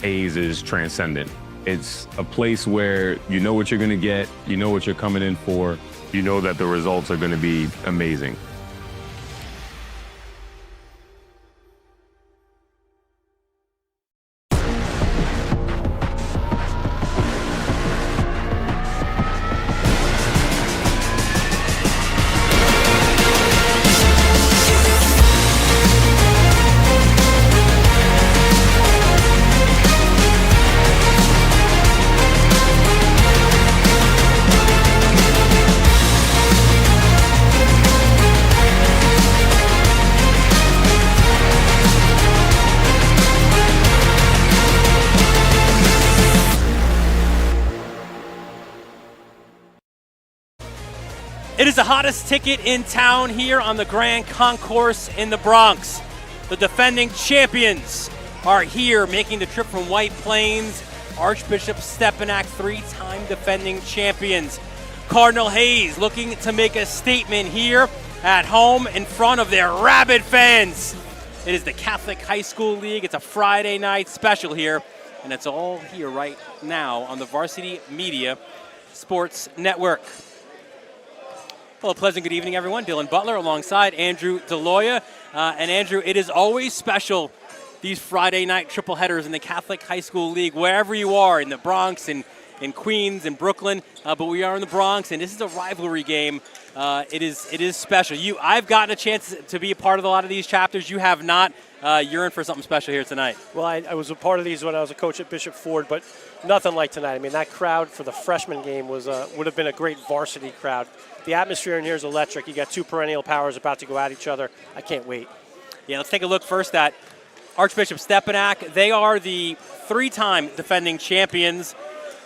A's is transcendent. It's a place where you know what you're going to get, you know what you're coming in for, you know that the results are going to be amazing. It is the hottest ticket in town here on the Grand Concourse in the Bronx. The defending champions are here making the trip from White Plains. Archbishop Stepinac, three-time defending champions. Cardinal Hayes looking to make a statement here at home in front of their rabid fans. It is the Catholic High School League. It's a Friday night special here, and it's all here right now on the Varsity Media Sports Network. Well, a pleasant good evening, everyone. Dylan Butler alongside Andrew DeLoya. And Andrew, it is always special, these Friday night triple headers in the Catholic High School League, wherever you are, in the Bronx, in Queens, in Brooklyn. But we are in the Bronx, and this is a rivalry game. It is special. I've gotten a chance to be a part of a lot of these chapters. You have not. You're in for something special here tonight. Well, I was a part of these when I was a coach at Bishop Ford, but nothing like tonight. I mean, that crowd for the freshman game would have been a great varsity crowd. The atmosphere in here is electric. You got two perennial powers about to go at each other. I can't wait. Yeah, let's take a look first at Archbishop Stepinac. They are the three-time defending champions.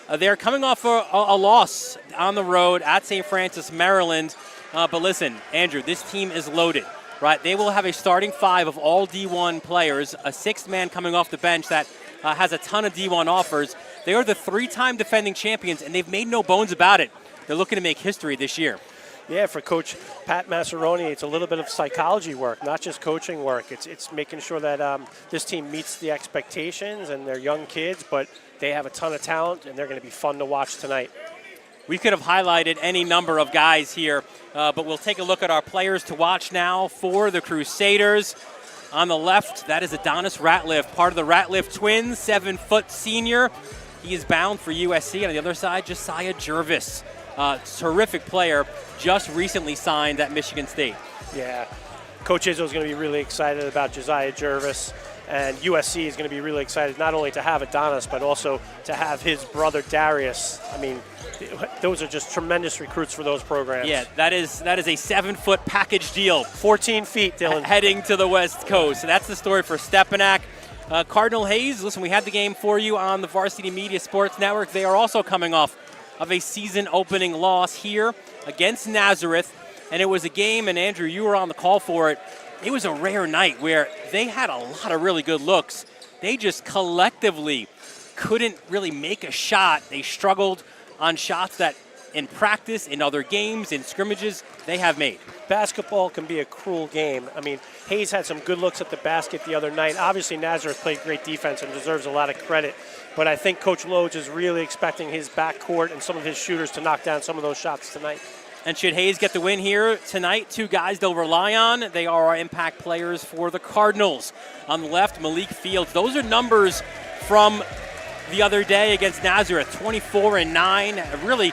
They're coming off a loss on the road at St. Francis, Maryland. But listen, Andrew, this team is loaded, right? They will have a starting five of all D1 players, a sixth man coming off the bench that has a ton of D1 offers. They are the three-time defending champions, and they've made no bones about it. They're looking to make history this year. Yeah, for Coach Pat Massaroni, it's a little bit of psychology work, not just coaching work. It's making sure that this team meets the expectations, and they're young kids, but they have a ton of talent, and they're going to be fun to watch tonight. We could have highlighted any number of guys here, but we'll take a look at our players to watch now for the Crusaders. On the left, that is Adonis Ratliff, part of the Ratliff twins, 7-foot senior. He is bound for USC. On the other side, Josiah Jervis, terrific player, just recently signed at Michigan State. Yeah, Coach Izzo is going to be really excited about Josiah Jervis, and USC is going to be really excited not only to have Adonis, but also to have his brother Darius. I mean, those are just tremendous recruits for those programs. Yeah, that is a 7-foot package deal. 14 feet, Dylan. Heading to the West Coast. So that's the story for Stepinac. Cardinal Hayes, listen, we had the game for you on the Varsity Media Sports Network. They are also coming off of a season-opening loss here against Nazareth. And it was a game, and Andrew, you were on the call for it. It was a rare night where they had a lot of really good looks. They just collectively couldn't really make a shot. They struggled on shots that in practice, in other games, in scrimmages, they have made. Basketball can be a cruel game. I mean, Hayes had some good looks at the basket the other night. Obviously, Nazareth played great defense and deserves a lot of credit. But I think Coach Lodes is really expecting his backcourt and some of his shooters to knock down some of those shots tonight. And should Hayes get the win here tonight, two guys they'll rely on. They are our impact players for the Cardinals. On the left, Malik Fields. Those are numbers from the other day against Nazareth, 24 and 9. Really,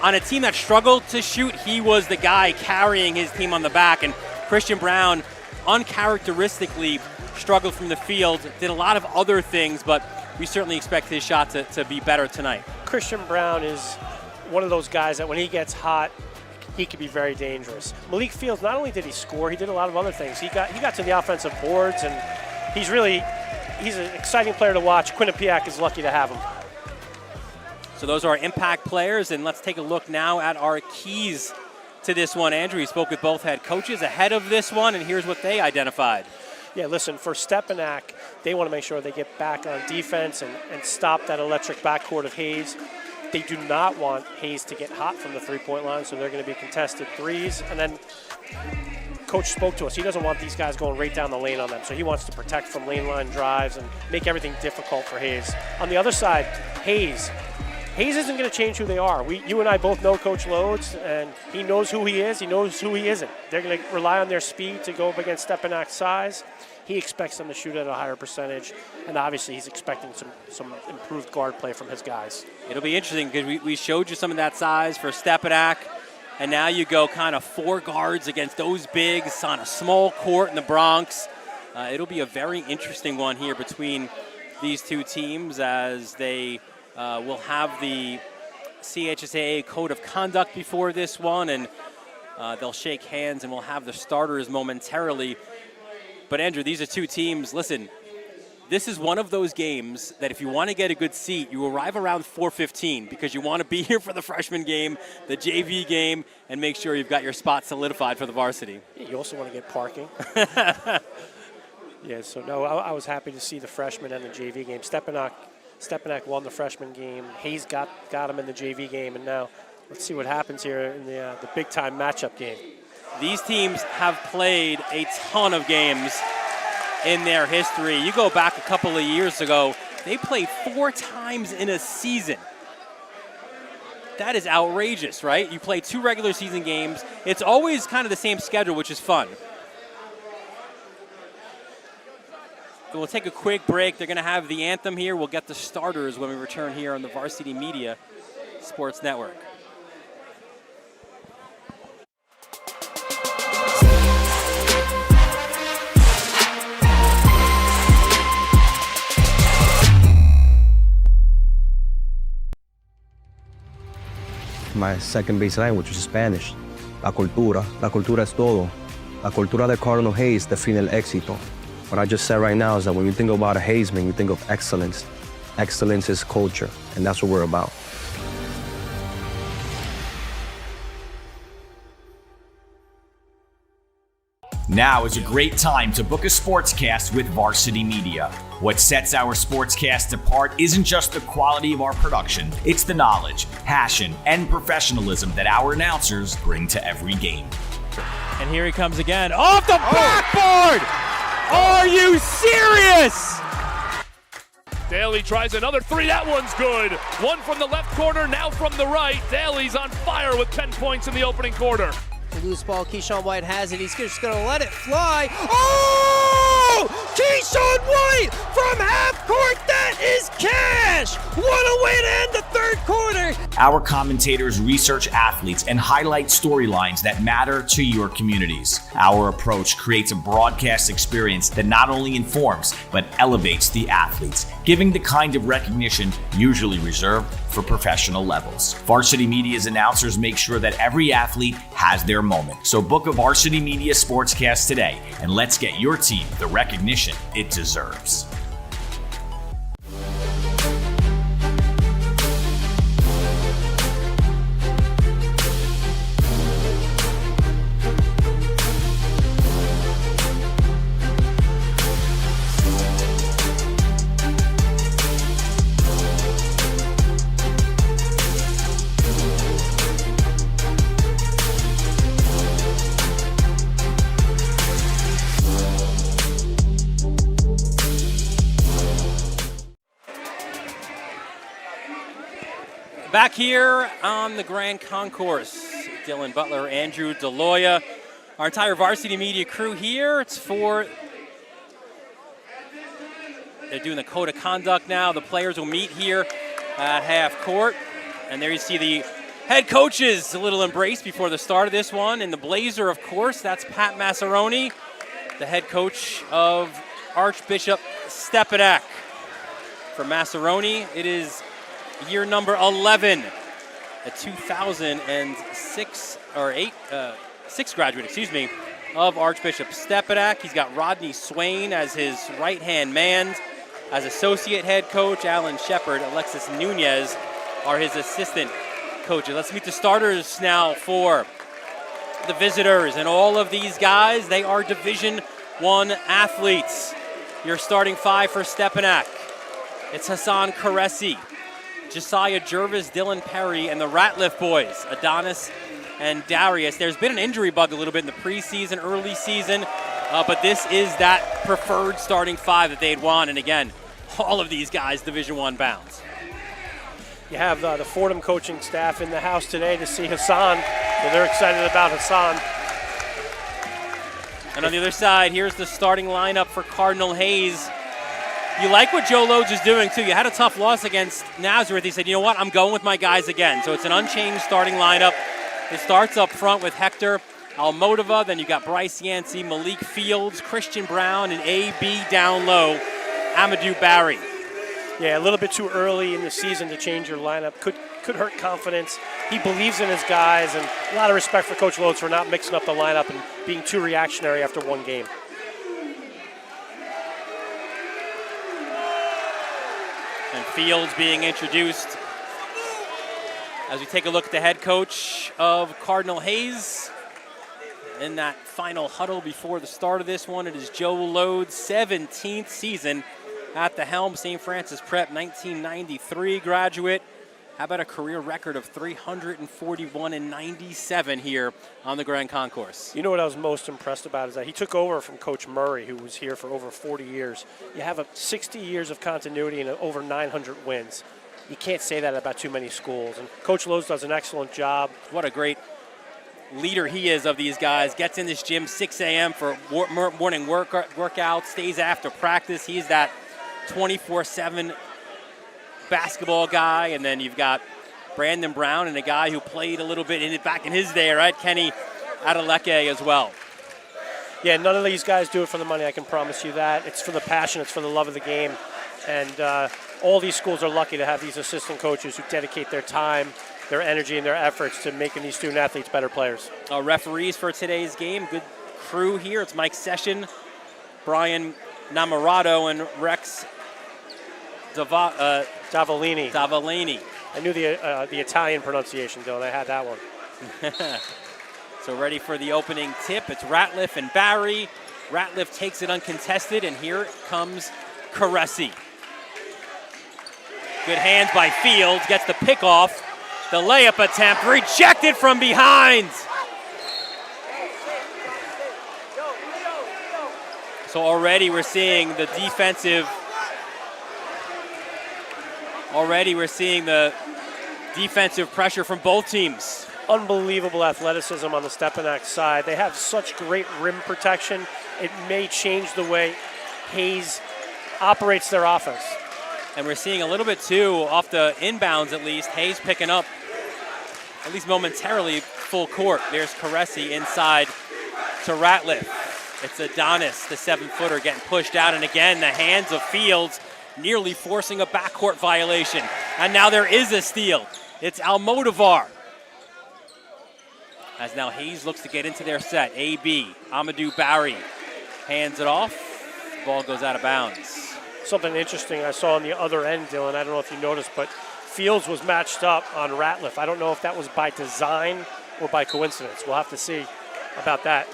on a team that struggled to shoot, he was the guy carrying his team on the back. And Christian Brown, uncharacteristically, struggled from the field, did a lot of other things, but we certainly expect his shot to be better tonight. Christian Brown is one of those guys that when he gets hot, he can be very dangerous. Malik Fields, not only did he score, he did a lot of other things. He got to the offensive boards, and he's an exciting player to watch. Quinnipiac is lucky to have him. So those are our impact players, and let's take a look now at our keys to this one. Andrew, you spoke with both head coaches ahead of this one, and here's what they identified. Yeah, listen, for Stepinac, they want to make sure they get back on defense and stop that electric backcourt of Hayes. They do not want Hayes to get hot from the three-point line, so they're going to be contested threes. And then Coach spoke to us. He doesn't want these guys going right down the lane on them, so he wants to protect from lane line drives and make everything difficult for Hayes. On the other side, Hayes isn't going to change who they are. You and I both know Coach Loads, and he knows who he is. He knows who he isn't. They're going to rely on their speed to go up against Stepinac's size. He expects them to shoot at a higher percentage, and obviously he's expecting some improved guard play from his guys. It'll be interesting because we showed you some of that size for Stepinac, and now you go kind of 4 guards against those bigs on a small court in the Bronx. It'll be a very interesting one here between these two teams as they will have the CHSAA Code of Conduct before this one, and they'll shake hands and we'll have the starters momentarily. But Andrew, these are two teams, listen, this is one of those games that if you want to get a good seat, you arrive around 4:15 because you want to be here for the freshman game, the JV game, and make sure you've got your spot solidified for the varsity. Yeah, you also want to get parking. Yeah, so no, I was happy to see the freshman and the JV game. Stepinac won the freshman game. Hayes got him in the JV game, and now let's see what happens here in the big-time matchup game. These teams have played a ton of games in their history. You go back a couple of years ago, they played 4 times in a season. That is outrageous, right? You play 2 regular season games. It's always kind of the same schedule, which is fun. We'll take a quick break. They're going to have the anthem here. We'll get the starters when we return here on the Varsity Media Sports Network. My second base language was Spanish. La cultura es todo. La cultura de Cardinal Hayes define el éxito. What I just said right now is that when you think about a Hayesman, you think of excellence. Excellence is culture, and that's what we're about. Now is a great time to book a sportscast with Varsity Media. What sets our sportscast apart isn't just the quality of our production, it's the knowledge, passion, and professionalism that our announcers bring to every game. And here he comes again. Off the backboard! Are you serious? Daly tries another 3. That one's good. One from the left corner, now from the right. Daly's on fire with 10 points in the opening quarter. Loose ball, Keyshawn White has it. He's just going to let it fly. Oh! Keyshawn White from half court. That is cash. What a way to end the third quarter. Our commentators research athletes and highlight storylines that matter to your communities. Our approach creates a broadcast experience that not only informs, but elevates the athletes, giving the kind of recognition usually reserved for professional levels. Varsity Media's announcers make sure that every athlete has their moment. So book a Varsity Media Sportscast today, and let's get your team the recognition it deserves. Back here on the Grand Concourse, Dylan Butler, Andrew DeLoya, our entire Varsity Media crew here. They're doing the code of conduct now. The players will meet here at half court. And there you see the head coaches, a little embrace before the start of this one. In the blazer, of course, that's Pat Massaroni, the head coach of Archbishop Stepinac. For Massaroni, it is year number 11, a 2006 or 6 graduate, of Archbishop Stepinac. He's got Rodney Swain as his right-hand man. As associate head coach, Alan Shepard, Alexis Nunez are his assistant coaches. Let's meet the starters now for the visitors. And all of these guys, they are Division I athletes. Your starting 5 for Stepinac. It's Hassan Karesi, Josiah Jervis, Dylan Perry, and the Ratliff boys, Adonis and Darius. There's been an injury bug a little bit in the preseason, early season, but this is that preferred starting 5 that they'd want. And again, all of these guys Division I bounds. You have the Fordham coaching staff in the house today to see Hassan, so they're excited about Hassan. And on the other side, here's the starting lineup for Cardinal Hayes. You like what Joe Lodes is doing, too. You had a tough loss against Nazareth. He said, you know what, I'm going with my guys again. So it's an unchanged starting lineup. It starts up front with Hector Almodova. Then you got Bryce Yancey, Malik Fields, Christian Brown, and A.B. down low, Amadou Barry. Yeah, a little bit too early in the season to change your lineup. Could hurt confidence. He believes in his guys, and a lot of respect for Coach Lodes for not mixing up the lineup and being too reactionary after one game. And Fields being introduced as we take a look at the head coach of Cardinal Hayes. In that final huddle before the start of this one, it is Joe Lodes' 17th season at the helm. St. Francis Prep, 1993 graduate. How about a career record of 341 and 97 here on the Grand Concourse? You know what I was most impressed about is that he took over from Coach Murray, who was here for over 40 years. You have 60 years of continuity and over 900 wins. You can't say that about too many schools. And Coach Lodes does an excellent job. What a great leader he is of these guys. Gets in this gym 6 a.m. for morning workout, stays after practice. He's that 24/7 basketball guy, and then you've got Brandon Brown and a guy who played a little bit back in his day, right? Kenny Adeleke as well. Yeah, none of these guys do it for the money, I can promise you that. It's for the passion, it's for the love of the game. And all these schools are lucky to have these assistant coaches who dedicate their time, their energy, and their efforts to making these student athletes better players. Referees for today's game, good crew here. It's Mike Session, Brian Namorato, and Rex Davellini. I knew the Italian pronunciation, Dylan. I had that one. So ready for the opening tip. It's Ratliff and Barry. Ratliff takes it uncontested, and here comes Caresi. Good hands by Fields. Gets the pick off. The layup attempt rejected from behind. So already we're seeing the defensive pressure from both teams. Unbelievable athleticism on the Stepinac side. They have such great rim protection. It may change the way Hayes operates their offense. And we're seeing a little bit, too, off the inbounds at least. Hayes picking up, at least momentarily, full court. There's Caresi inside to Ratliff. It's Adonis, the 7-footer, getting pushed out. And again, the hands of Fields nearly forcing a backcourt violation. And now there is a steal. It's Almodovar. As now Hayes looks to get into their set. A.B. Amadou Barry hands it off. The ball goes out of bounds. Something interesting I saw on the other end, Dylan, I don't know if you noticed, but Fields was matched up on Ratliff. I don't know if that was by design or by coincidence. We'll have to see about that.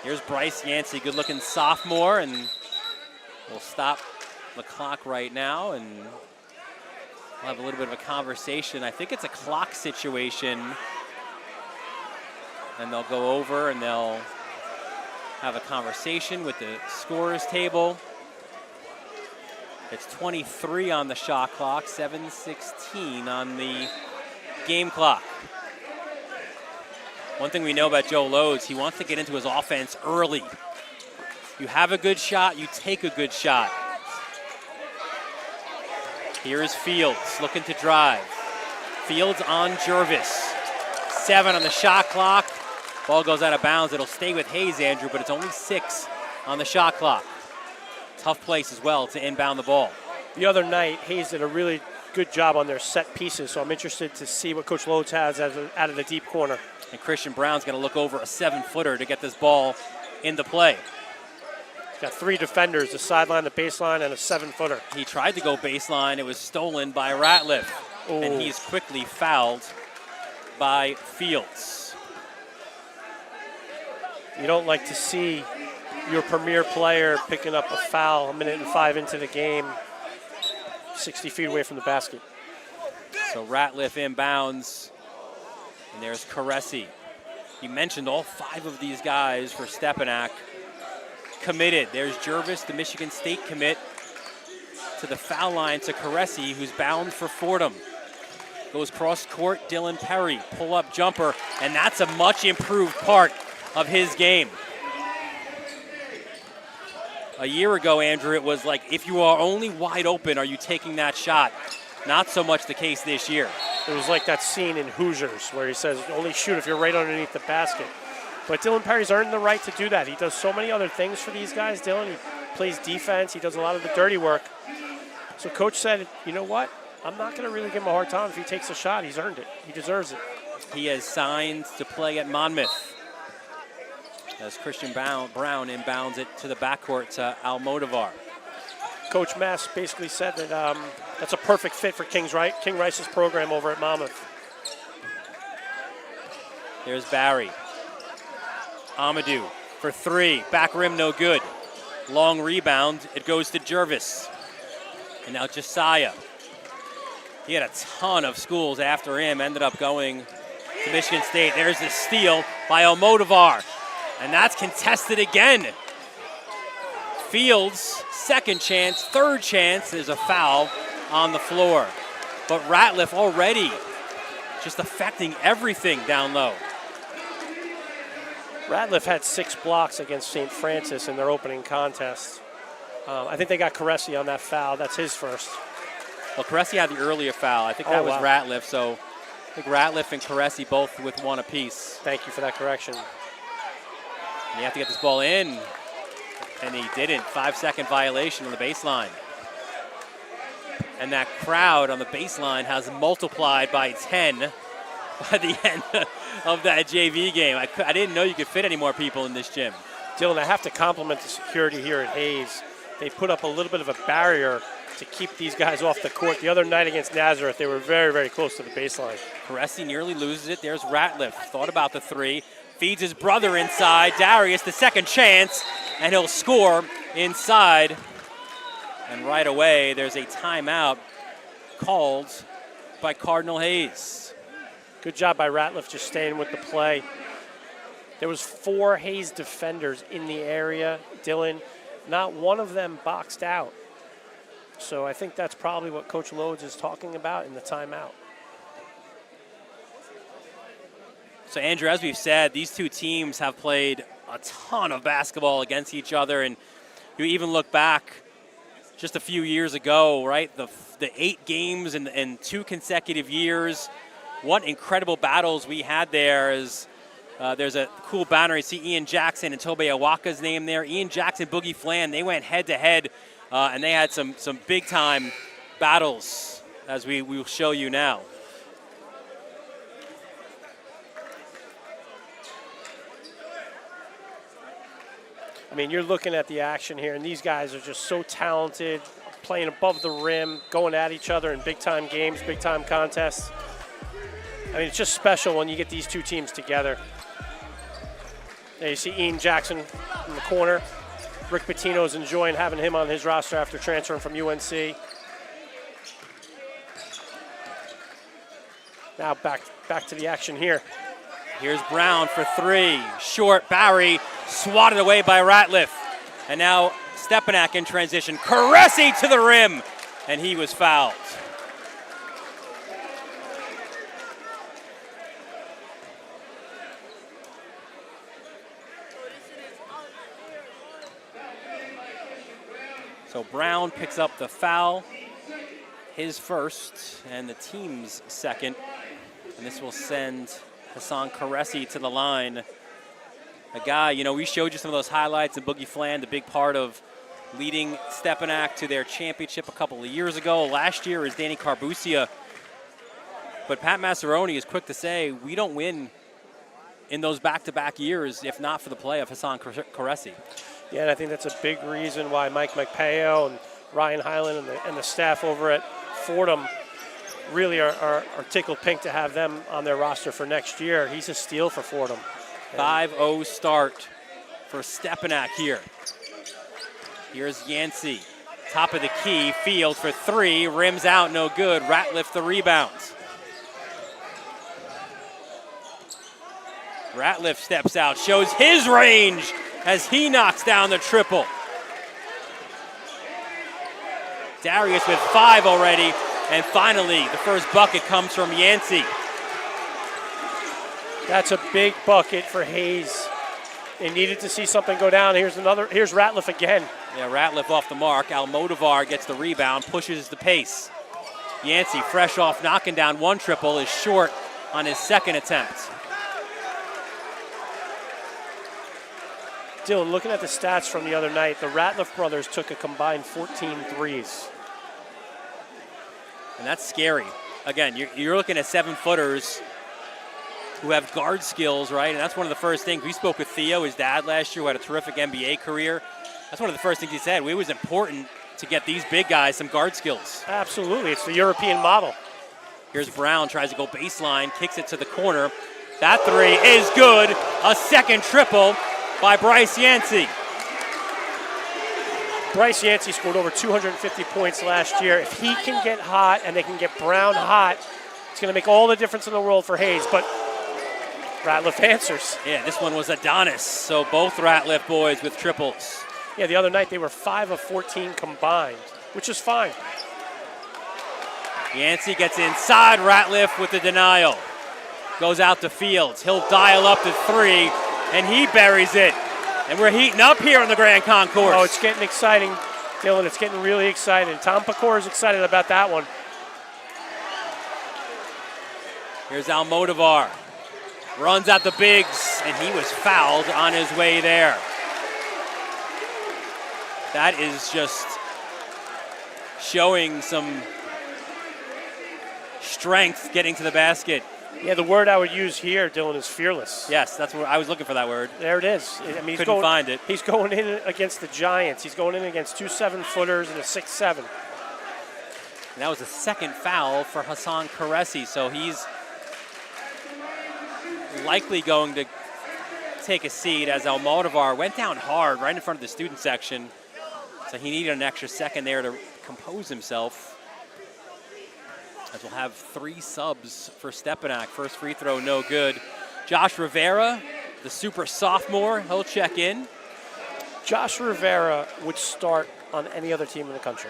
Here's Bryce Yancey, good-looking sophomore, and we'll stop the clock right now, and we'll have a little bit of a conversation. I think it's a clock situation, and they'll go over and they'll have a conversation with the scorers table. It's 23 on the shot clock, 7:16 on the game clock. One thing we know about Joe Lodes, he wants to get into his offense early. You have a good shot, you take a good shot. Here is Fields looking to drive. Fields on Jervis. 7 on the shot clock. Ball goes out of bounds. It'll stay with Hayes, Andrew, but it's only 6 on the shot clock. Tough place as well to inbound the ball. The other night, Hayes did a really good job on their set pieces, so I'm interested to see what Coach Lodes has out of the deep corner. And Christian Brown's going to look over a 7-footer to get this ball into play. He's got 3 defenders, the sideline, the baseline, and a 7-footer. He tried to go baseline. It was stolen by Ratliff. Ooh. And he's quickly fouled by Fields. You don't like to see your premier player picking up a foul 1:05 into the game, 60 feet away from the basket. So Ratliff inbounds. And there's Caresi. You mentioned all 5 of these guys for Stepinac committed. There's Jervis, the Michigan State commit, to the foul line to Caresi, who's bound for Fordham. Goes cross court, Dylan Perry, pull-up jumper, and that's a much improved part of his game. A year ago, Andrew, it was like, if you are only wide open, are you taking that shot? Not so much the case this year. It was like that scene in Hoosiers where he says, only shoot if you're right underneath the basket. But Dylan Perry's earned the right to do that. He does so many other things for these guys, Dylan. He plays defense. He does a lot of the dirty work. So Coach said, you know what? I'm not going to really give him a hard time if he takes a shot. He's earned it. He deserves it. He has signed to play at Monmouth. As Christian Brown inbounds it to the backcourt to Almodovar. Coach Mass basically said that that's a perfect fit for King Rice's program over at Monmouth. There's Barry. Amadou for 3. Back rim, no good. Long rebound. It goes to Jervis. And now Josiah. He had a ton of schools after him. Ended up going to Michigan State. There's the steal by Almodovar. And that's contested again. Fields, second chance, third chance. There's a foul on the floor. But Ratliff already just affecting everything down low. Ratliff had 6 blocks against St. Francis in their opening contest. I think they got Caresi on that foul. That's his first. Well, Caresi had the earlier foul. I think that was Ratliff. So I think Ratliff and Caresi both with 1 apiece. Thank you for that correction. And you have to get this ball in. And he didn't. 5-second violation on the baseline. And that crowd on the baseline has multiplied by 10 by the end of that JV game. I didn't know you could fit any more people in this gym. Dylan, I have to compliment the security here at Hayes. They put up a little bit of a barrier to keep these guys off the court. The other night against Nazareth, they were very, very close to the baseline. Caresi nearly loses it. There's Ratliff. Thought about the 3. Feeds his brother inside. Darius, the second chance, and he'll score inside. And right away, there's a timeout called by Cardinal Hayes. Good job by Ratliff just staying with the play. There was 4 Hayes defenders in the area, Dylan. Not one of them boxed out. So I think that's probably what Coach Lodes is talking about in the timeout. So, Andrew, as we've said, these two teams have played a ton of basketball against each other. And you even look back just a few years ago, right? The 8 games in 2 consecutive years. What incredible battles we had there. There's a cool banner. You see Ian Jackson and Tobe Awaka's name there. Ian Jackson, Boogie Flan, they went head-to-head, and they had some big-time battles, as we will show you now. I mean, you're looking at the action here, and these guys are just so talented, playing above the rim, going at each other in big-time games, big-time contests. I mean, it's just special when you get these 2 teams together. There you see Ian Jackson in the corner. Rick Pitino's enjoying having him on his roster after transferring from UNC. Now back to the action here. Here's Brown for 3. Short, Barry, swatted away by Ratliff. And now Stepinac in transition. Caresi to the rim, and he was fouled. So Brown picks up the foul, his first, and the team's second. And this will send Hassan Caresi to the line. A guy, we showed you some of those highlights in Boogie Flan, the big part of leading Stepinac to their championship a couple of years ago. Last year is Danny Carbucia. But Pat Massaroni is quick to say, we don't win in those back-to-back years if not for the play of Hassan Caresi. Yeah, and I think that's a big reason why Mike McPayo and Ryan Hyland and the staff over at Fordham really are tickled pink to have them on their roster for next year. He's a steal for Fordham. 5-0 start for Stepinac here. Here's Yancey, top of the key, Field for 3, rims out, no good. Ratliff the rebound. Ratliff steps out, shows his range as he knocks down the triple. Darius with 5 already, and finally the first bucket comes from Yancey. That's a big bucket for Hayes. They needed to see something go down. Here's Ratliff again. Yeah, Ratliff off the mark. Almodovar gets the rebound, pushes the pace. Yancey, fresh off knocking down one triple, is short on his second attempt. Dylan, looking at the stats from the other night, the Ratliff brothers took a combined 14 threes. And that's scary. Again, you're looking at 7-footers who have guard skills, right? And that's one of the first things. We spoke with Theo, his dad, last year, who had a terrific NBA career. That's one of the first things he said. It was important to get these big guys some guard skills. Absolutely. It's the European model. Here's Brown, tries to go baseline, kicks it to the corner. That three is good. A second triple by Bryce Yancey. Bryce Yancey scored over 250 points last year. If he can get hot and they can get Brown hot, it's going to make all the difference in the world for Hayes. But Ratliff answers. Yeah, this one was Adonis. So both Ratliff boys with triples. Yeah, the other night they were 5 of 14 combined, which is fine. Yancey gets inside Ratliff with the denial. Goes out to Fields. He'll dial up to 3, and he buries it. And we're heating up here in the Grand Concourse. Oh, it's getting exciting, Dylan. It's getting really exciting. Tom Pecor is excited about that one. Here's Almodovar. Runs out the bigs, and he was fouled on his way there. That is just showing some strength getting to the basket. Yeah, the word I would use here, Dylan, is fearless. Yes, that's what I was looking for, that word. There it is. I mean, Couldn't find it. He's going in against the Giants. He's going in against 2 7-footers and a 6'7". And that was the second foul for Hassan Karesi, so he's likely going to take a seat as Almodovar went down hard right in front of the student section. So he needed an extra second there to compose himself. As we'll have 3 subs for Stepinac. First free throw, no good. Josh Rivera, the super sophomore, he'll check in. Josh Rivera would start on any other team in the country.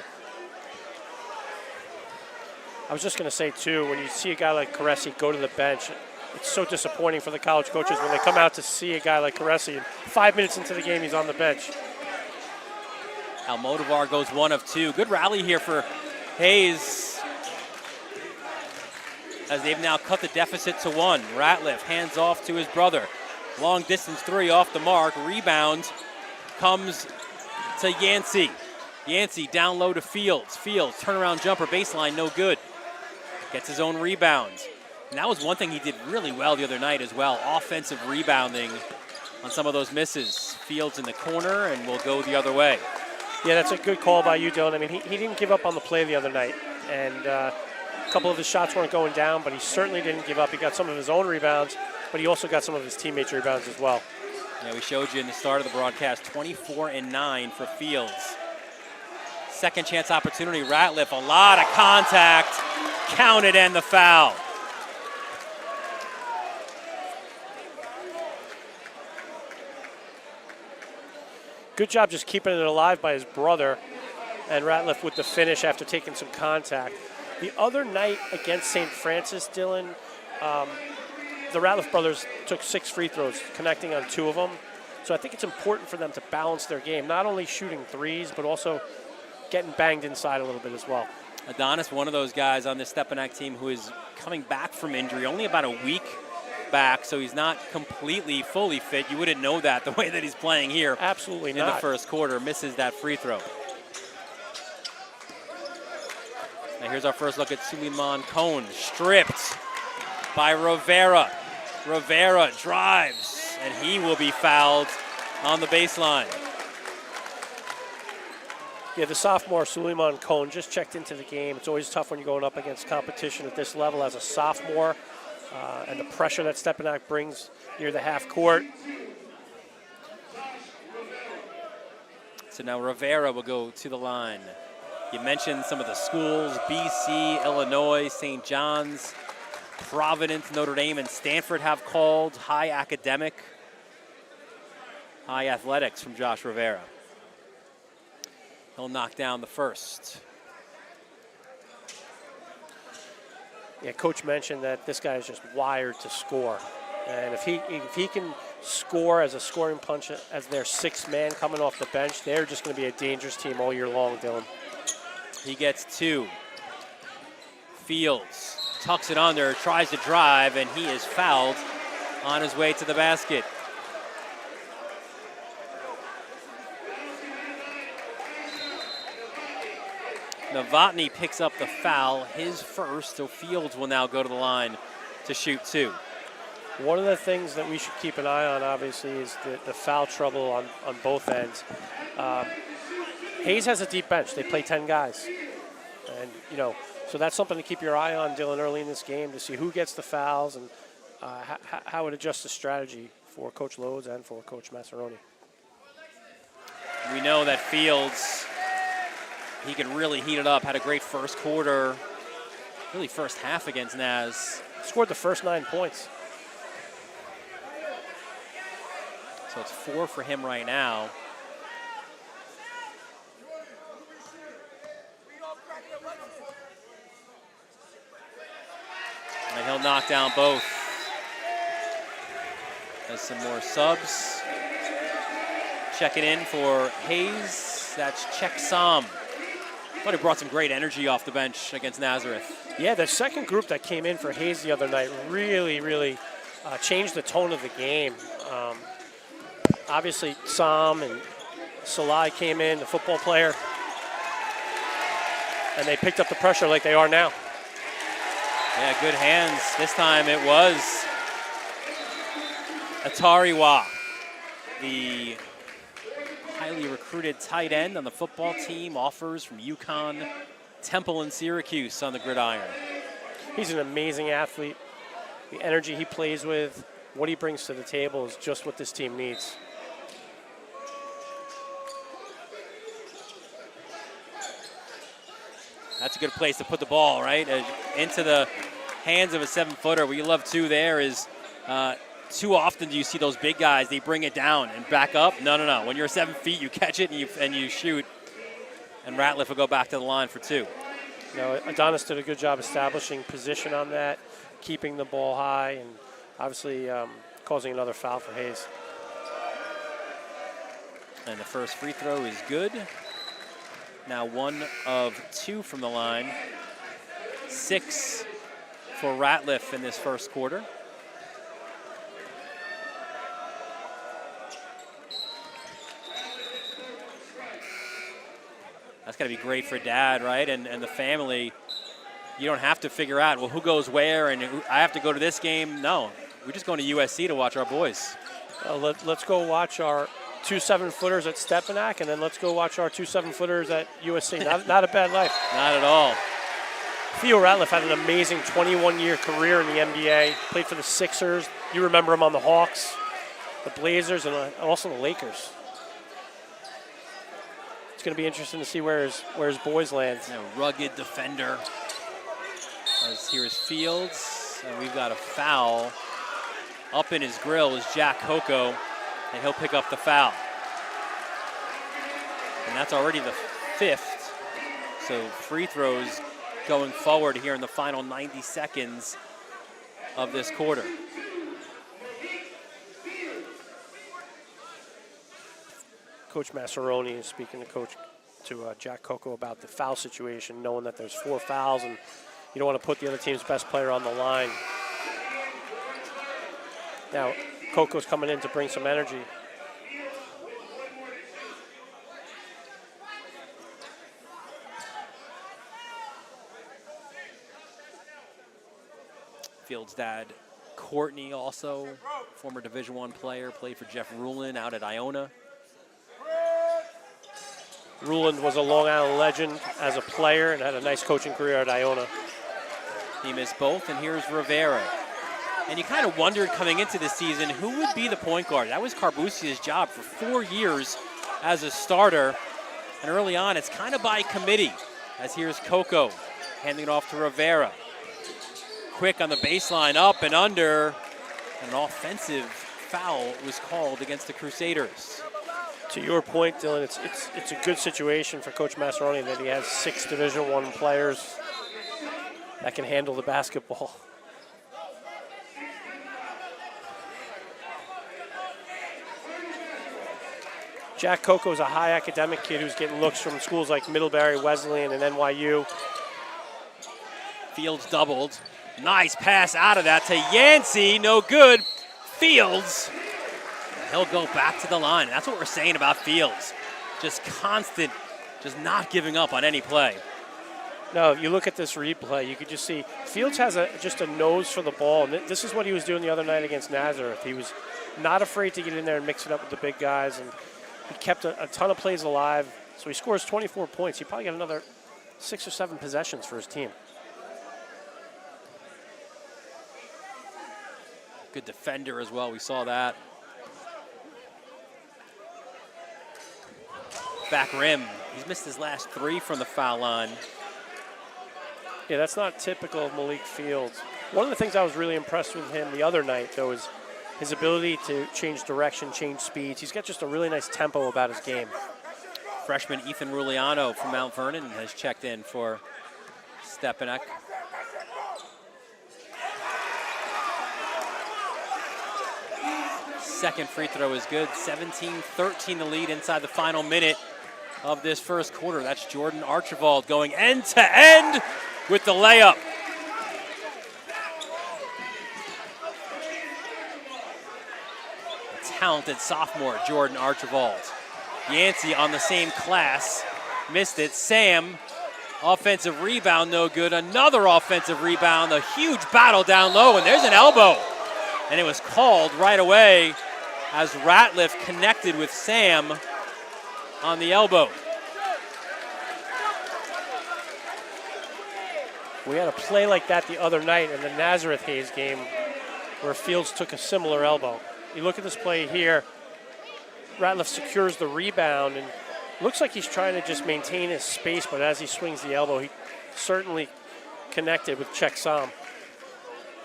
I was just going to say, too, when you see a guy like Karesi go to the bench, it's so disappointing for the college coaches when they come out to see a guy like Karesi, and 5 minutes into the game, he's on the bench. Almodovar goes 1 of 2. Good rally here for Hayes, as they've now cut the deficit to 1. Ratliff hands off to his brother. Long distance 3 off the mark. Rebound comes to Yancey. Yancey down low to Fields. Fields, turnaround jumper, baseline, no good. Gets his own rebound. And that was one thing he did really well the other night as well. Offensive rebounding on some of those misses. Fields in the corner, and will go the other way. Yeah, that's a good call by you, Dylan. I mean, he didn't give up on the play the other night. And a couple of his shots weren't going down, but he certainly didn't give up. He got some of his own rebounds, but he also got some of his teammates' rebounds as well. Yeah, we showed you in the start of the broadcast, 24-9 for Fields. Second chance opportunity, Ratliff, a lot of contact, counted, and the foul. Good job just keeping it alive by his brother, and Ratliff with the finish after taking some contact. The other night against St. Francis, Dylan, the Ratliff brothers took 6 free throws, connecting on 2 of them. So I think it's important for them to balance their game, not only shooting threes, but also getting banged inside a little bit as well. Adonis, one of those guys on this Stepinac team who is coming back from injury, only about a week back, so he's not completely fully fit. You wouldn't know that the way that he's playing here. Absolutely in not. The first quarter, misses that free throw. Now here's our first look at Suleiman Cone, stripped by Rivera. Rivera drives, and he will be fouled on the baseline. Yeah, the sophomore Suleiman Cone just checked into the game. It's always tough when you're going up against competition at this level as a sophomore, and the pressure that Stepinac brings near the half court. So now Rivera will go to the line. You mentioned some of the schools, BC, Illinois, St. John's. Providence, Notre Dame, and Stanford have called. High academic, high athletics from Josh Rivera. He'll knock down the first. Yeah, Coach mentioned that this guy is just wired to score. And if he can score as a scoring punch as their sixth man coming off the bench, they're just going to be a dangerous team all year long, Dylan. He gets 2. Fields tucks it under, tries to drive, and he is fouled on his way to the basket. Novotny picks up the foul, his first, so Fields will now go to the line to shoot 2. One of the things that we should keep an eye on, obviously, is the foul trouble on both ends. Hayes has a deep bench. They play 10 guys. And, so that's something to keep your eye on, Dylan, early in this game to see who gets the fouls and how it adjusts the strategy for Coach Lodes and for Coach Massaroni. We know that Fields, he can really heat it up. Had a great first quarter, really first half against Naz. Scored the first 9 points. So it's 4 for him right now. And he'll knock down both. Has some more subs. Checking in for Hayes. That's Checksam. Thought he brought some great energy off the bench against Nazareth. Yeah, the second group that came in for Hayes the other night really changed the tone of the game. Obviously, Sam and Salai came in, the football player, and they picked up the pressure like they are now. Yeah, good hands. This time it was Atariwa, the highly recruited tight end on the football team, offers from UConn, Temple, and Syracuse on the gridiron. He's an amazing athlete. The energy he plays with, what he brings to the table is just what this team needs. That's a good place to put the ball, right? Into the hands of a 7-footer. What you love, too, there is too often do you see those big guys, they bring it down and back up. No. When you're 7 feet, you catch it and you shoot. And Ratliff will go back to the line for 2. Adonis did a good job establishing position on that, keeping the ball high, and obviously causing another foul for Hayes. And the first free throw is good. Now 1 of 2 from the line. 6 for Ratliff in this first quarter. That's got to be great for Dad, right? And the family. You don't have to figure out, well, who goes where and I have to go to this game. No, we're just going to USC to watch our boys. Let's go watch our 2 7-footers at Stepinac, and then let's go watch our 2 7-footers at USC. Not a bad life. Not at all. Theo Ratliff had an amazing 21-year career in the NBA. Played for the Sixers. You remember him on the Hawks, the Blazers, and also the Lakers. It's going to be interesting to see where his boys land. Rugged defender. Here's Fields, and we've got a foul. Up in his grill is Jack Coco, and he'll pick up the foul. And that's already the 5th. So free throws going forward here in the final 90 seconds of this quarter. Coach Massaroni is speaking to Jack Coco about the foul situation, knowing that there's 4 fouls and you don't want to put the other team's best player on the line. Now, Coco's coming in to bring some energy. Fields' dad, Courtney, also former Division I player, played for Jeff Rulin out at Iona. Ruland was a Long Island legend as a player and had a nice coaching career at Iona. He missed both, and here's Rivera. And you kind of wondered coming into the season who would be the point guard. That was Carbusia's job for 4 years as a starter. And early on, it's kind of by committee, as here's Coco handing it off to Rivera. quick on the baseline, up and under. An offensive foul was called against the Crusaders. To your point, Dylan, it's a good situation for Coach Masseroni that he has 6 Division I players that can handle the basketball. Jack Coco is a high academic kid who's getting looks from schools like Middlebury, Wesleyan, and NYU. Fields doubled. Nice pass out of that to Yancey. No good. Fields. He'll go back to the line. That's what we're saying about Fields. Just constant, just not giving up on any play. No, if you look at this replay, you could just see Fields has just a nose for the ball. And this is what he was doing the other night against Nazareth. He was not afraid to get in there and mix it up with the big guys. And he kept a ton of plays alive. So he scores 24 points. He probably got another 6 or 7 possessions for his team. Good defender as well. We saw that. Back rim. He's missed his last 3 from the foul line. Yeah, that's not typical of Malik Fields. One of the things I was really impressed with him the other night, though, is his ability to change direction, change speeds. He's got just a really nice tempo about his game. Freshman Ethan Ruliano from Mount Vernon has checked in for Stepinac. Second free throw is good. 17-13 the lead inside the final minute of this first quarter. That's Jordan Archibald going end to end with the layup. A talented sophomore, Jordan Archibald. Yancey on the same class, missed it. Sam, offensive rebound, no good. Another offensive rebound, a huge battle down low, and there's an elbow. And it was called right away as Ratliff connected with Sam on the elbow. We had a play like that the other night in the Nazareth Hayes game where Fields took a similar elbow. You look at this play here, Ratliff secures the rebound and looks like he's trying to just maintain his space, but as he swings the elbow, he certainly connected with Checksam.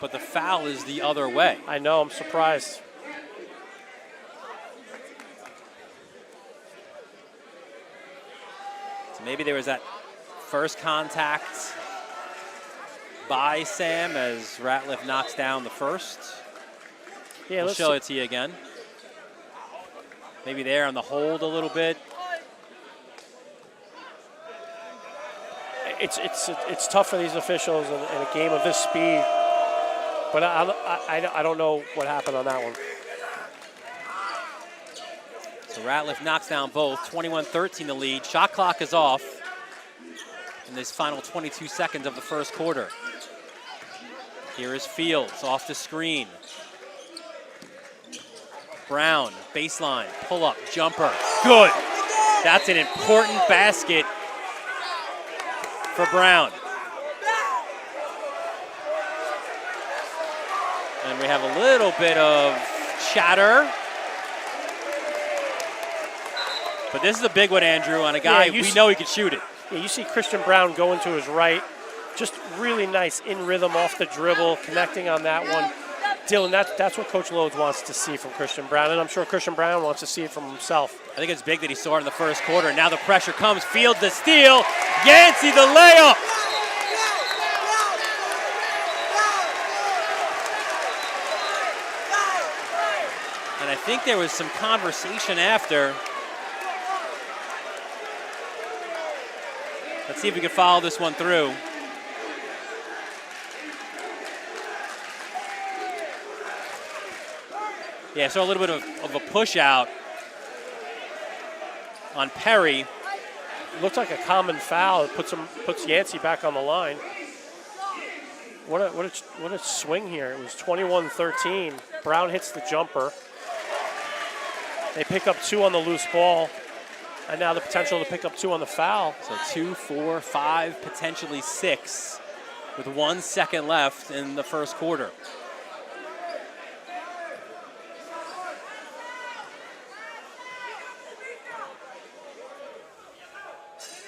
But the foul is the other way. I know, I'm surprised. So maybe there was that first contact by Sam as Ratliff knocks down the first. Yeah, we'll show it to you again. Maybe there on the hold a little bit. It's tough for these officials in a game of this speed, but I don't know what happened on that one. So Ratliff knocks down both. 21-13 the lead. Shot clock is off in this final 22 seconds of the first quarter. Here is Fields off the screen. Brown, baseline, pull-up, jumper. Good. That's an important basket for Brown. And we have a little bit of chatter. But this is a big one, Andrew, on a guy we know he could shoot it. Yeah, you see Christian Brown going to his right. Just really nice in rhythm off the dribble, connecting on that one. Dylan, that's what Coach Lodes wants to see from Christian Brown, and I'm sure Christian Brown wants to see it from himself. I think it's big that he saw it in the first quarter. Now the pressure comes. Fields the steal. Yancey the layup. And I think there was some conversation after. Let's see if we can follow this one through. Yeah, so a little bit of a push out on Perry. Looks like a common foul. It puts Yancey back on the line. What a swing here. It was 21-13. Brown hits the jumper. They pick up 2 on the loose ball. And now the potential to pick up 2 on the foul. So 2, 4, 5, potentially 6 with 1 second left in the first quarter.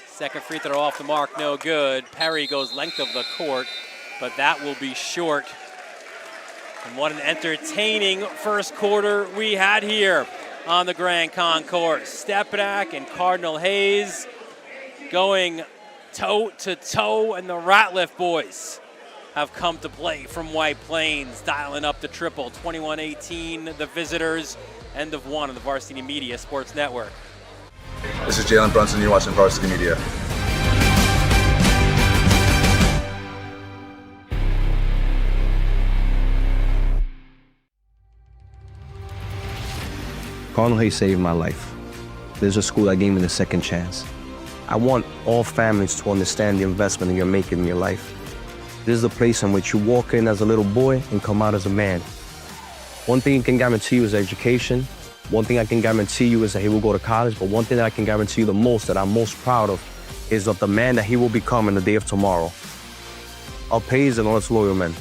Second free throw off the mark, no good. Perry goes length of the court. but that will be short. And what an entertaining first quarter we had here on the Grand Concourse. Stepinac and Cardinal Hayes going toe-to-toe, and the Ratliff boys have come to play from White Plains, dialing up the triple. 21-18, the visitors, end of one on the Varsity Media Sports Network. This is Jalen Brunson, you're watching Varsity Media. Cardinal Hayes saved my life. There's a school that gave me the second chance. I want all families to understand the investment that you're making in your life. This is the place in which you walk in as a little boy and come out as a man. One thing I can guarantee you is education. One thing I can guarantee you is that he will go to college, but one thing that I can guarantee you the most, that I'm most proud of, is of the man that he will become in the day of tomorrow. Up Hayes and all its loyal men.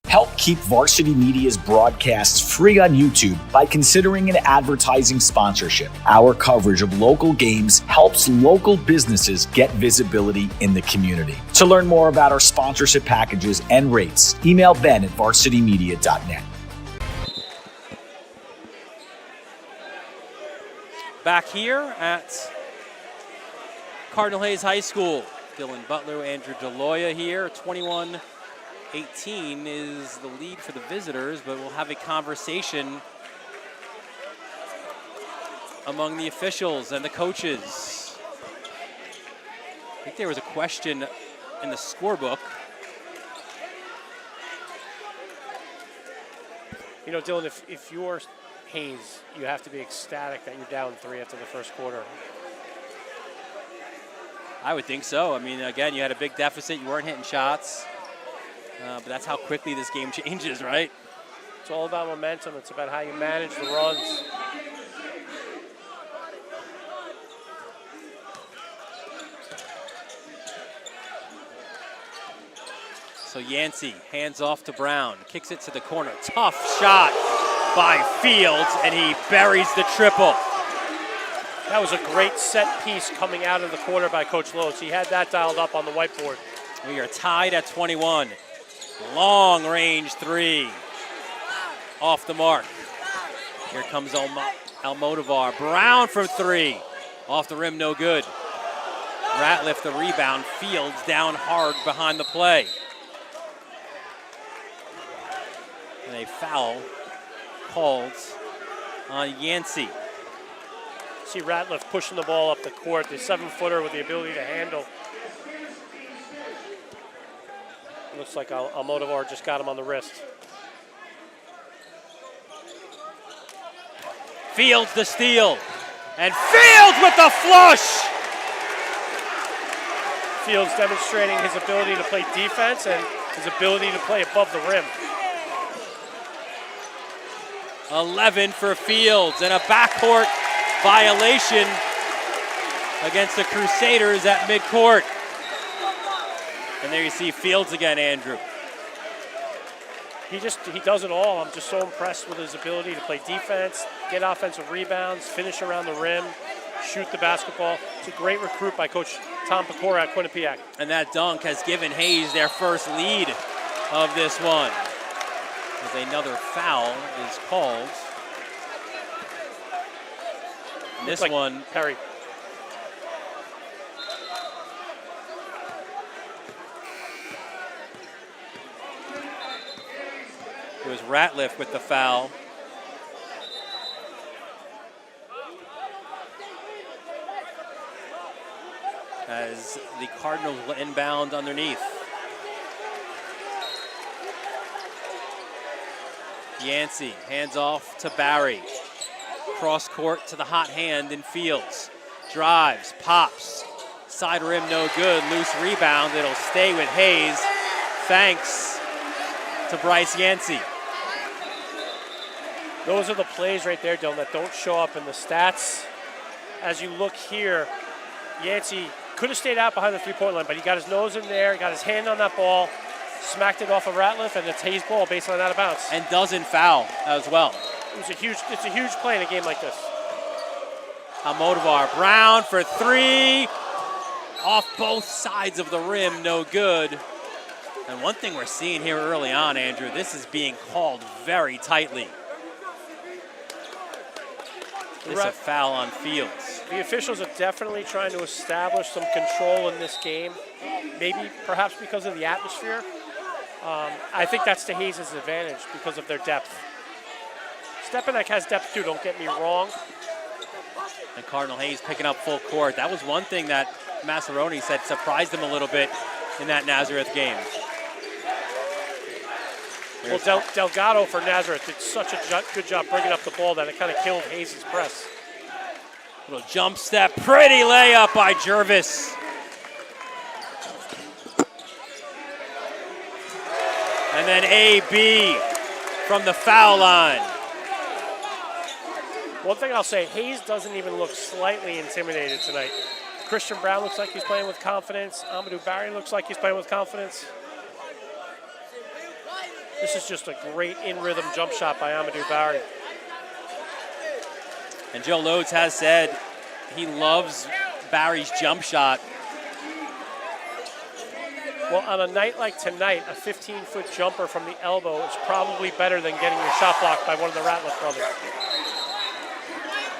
Help keep Varsity Media's broadcasts free on YouTube by considering an advertising sponsorship. Our coverage of local games helps local businesses get visibility in the community. To learn more about our sponsorship packages and rates, email Ben at varsitymedia.net. Back here at Cardinal Hayes High School, Dylan Butler, Andrew DeLoya here. 21-18 is the lead for the visitors, but we'll have a conversation among the officials and the coaches. I think there was a question in the scorebook. You know, Dylan, if you're Hayes, you have to be ecstatic that you're down 3 after the first quarter. I would think so. I mean, again, you had a big deficit. You weren't hitting shots. But that's how quickly this game changes, right? It's all about momentum. It's about how you manage the runs. So Yancey hands off to Brown, kicks it to the corner. Tough shot by Fields, and he buries the triple. That was a great set piece coming out of the quarter by Coach Lowe's. He had that dialed up on the whiteboard. We are tied at 21. Long range three. Off the mark. Here comes Almodovar. Brown from 3. Off the rim, no good. Ratliff the rebound. Fields down hard behind the play. And a foul called on Yancey. See Ratliff pushing the ball up the court. The 7-footer with the ability to handle. Looks like Almodovar just got him on the wrist. Fields the steal. And Fields with the flush! Fields demonstrating his ability to play defense and his ability to play above the rim. 11 for Fields, and a backcourt violation against the Crusaders at midcourt. And there you see Fields again, Andrew. He does it all. I'm just so impressed with his ability to play defense, get offensive rebounds, finish around the rim, shoot the basketball. It's a great recruit by Coach Tom Pecora at Quinnipiac. And that dunk has given Hayes their first lead of this one. As another foul is called. And this like one, Perry. it was Ratliff with the foul. As the Cardinals will inbound underneath. Yancey hands off to Barry. Cross court to the hot hand in Fields. Drives, pops. Side rim no good. Loose rebound. It'll stay with Hayes. Thanks to Bryce Yancey. Those are the plays right there, Dylan, that don't show up in the stats. As you look here, Yancey could have stayed out behind the three-point line, but he got his nose in there, got his hand on that ball, smacked it off of Ratliff, and it's Hayes' ball baseline out of bounds. And doesn't foul as well. It's a huge play in a game like this. Almodovar, Brown for three. Off both sides of the rim, no good. And one thing we're seeing here early on, Andrew, this is being called very tightly. This is a foul on Fields. The officials are definitely trying to establish some control in this game, maybe perhaps because of the atmosphere. I think that's to Hayes' advantage because of their depth. Stepinac has depth too, don't get me wrong. And Cardinal Hayes picking up full court. That was one thing that Massaroni said surprised him a little bit in that Nazareth game. Well, Delgado for Nazareth did such a good job bringing up the ball that it kind of killed Hayes' press. Little jump step, pretty layup by Jervis. And then AB from the foul line. One thing I'll say, Hayes doesn't even look slightly intimidated tonight. Christian Brown looks like he's playing with confidence. Amadou Barry looks like he's playing with confidence. This is just a great in-rhythm jump shot by Amadou Barry. And Joe Lodes has said he loves Barry's jump shot. Well, on a night like tonight, a 15-foot jumper from the elbow is probably better than getting your shot blocked by one of the Ratliff brothers.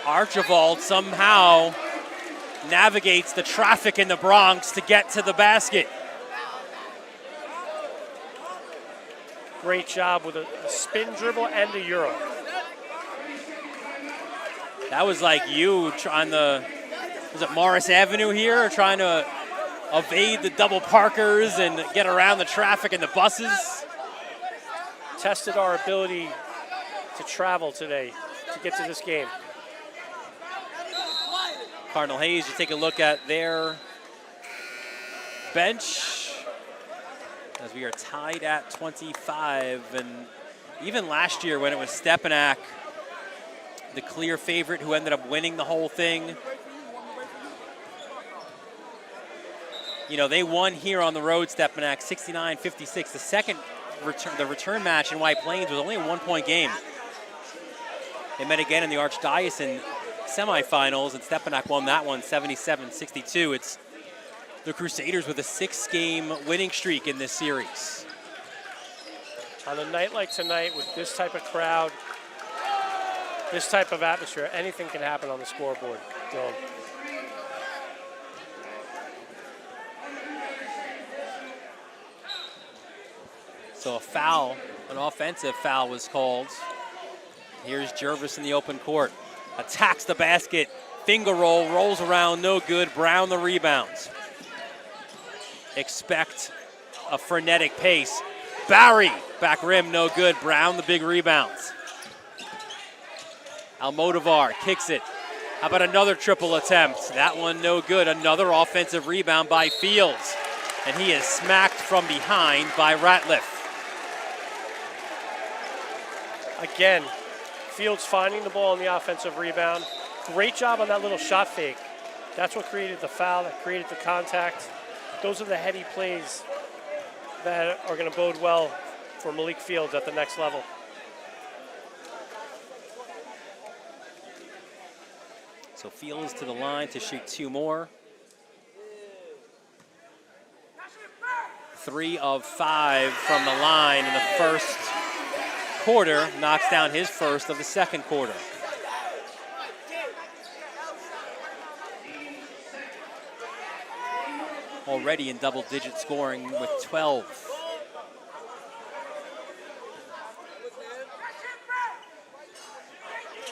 Archibald somehow navigates the traffic in the Bronx to get to the basket. Great job with a spin dribble and a Euro. That was like you trying to, was it Morris Avenue here, trying to evade the double parkers and get around the traffic and the buses? Tested our ability to travel today to get to this game. Cardinal Hayes, you take a look at their bench as we are tied at 25. And even last year when it was Stepinac, the clear favorite who ended up winning the whole thing, you know, they won here on the road, Stepinac, 69-56. The second return match in White Plains was only a 1-point game. They met again in the Archdiocese semifinals, and Stepinac won that one 77-62. It's the Crusaders with a 6-game winning streak in this series. On a night like tonight with this type of crowd, this type of atmosphere, anything can happen on the scoreboard, Dylan. So a foul, an offensive foul was called. Here's Jervis in the open court. Attacks the basket, finger roll, rolls around, no good. Brown the rebounds. Expect a frenetic pace. Barry, back rim, no good. Brown the big rebounds. Almodovar kicks it. How about another triple attempt? That one no good. Another offensive rebound by Fields. And he is smacked from behind by Ratliff. Again, Fields finding the ball on the offensive rebound. Great job on that little shot fake. That's what created the foul, that created the contact. Those are the heady plays that are going to bode well for Malik Fields at the next level. So Fields to the line to shoot 2 more. 3 of 5 from the line in the first quarter, knocks down his first of the second quarter. Already in double-digit scoring with 12.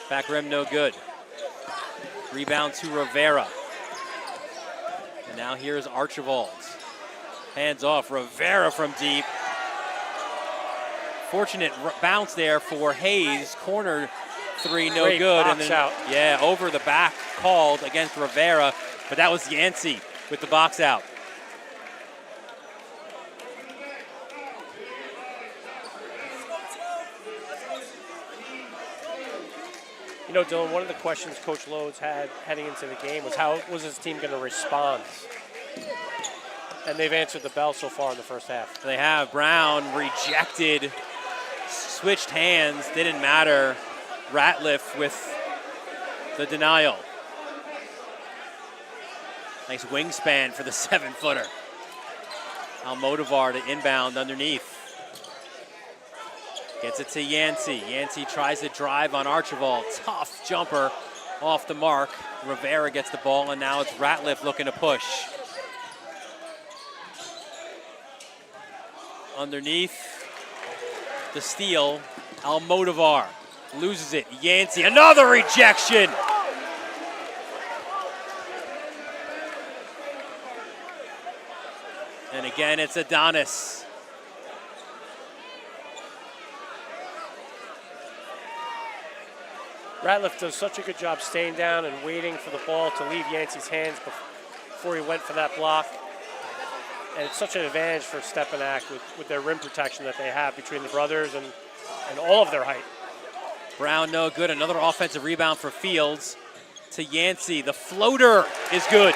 Back rim, no good. Rebound to Rivera. And now here's Archibald. Hands off, Rivera from deep. Fortunate bounce there for Hayes. Corner 3, no Great good. box And then, out. yeah, over the back called against Rivera, but that was Yancey with the box out. You know, Dylan, one of the questions Coach Lodes had heading into the game was how was his team going to respond? And they've answered the bell so far in the first half. They have. Brown rejected, switched hands, didn't matter. Ratliff with the denial. Nice wingspan for the 7-footer. Almodovar to inbound underneath. Gets it to Yancey. Yancey tries to drive on Archibald. Tough jumper off the mark. Rivera gets the ball, and now it's Ratliff looking to push. Underneath the steal, Almodovar loses it. Yancey, another rejection. And again, it's Adonis. Ratliff does such a good job staying down and waiting for the ball to leave Yancey's hands before he went for that block. And it's such an advantage for Stepinac with their rim protection that they have between the brothers and all of their height. Brown no good. Another offensive rebound for Fields to Yancey. The floater is good.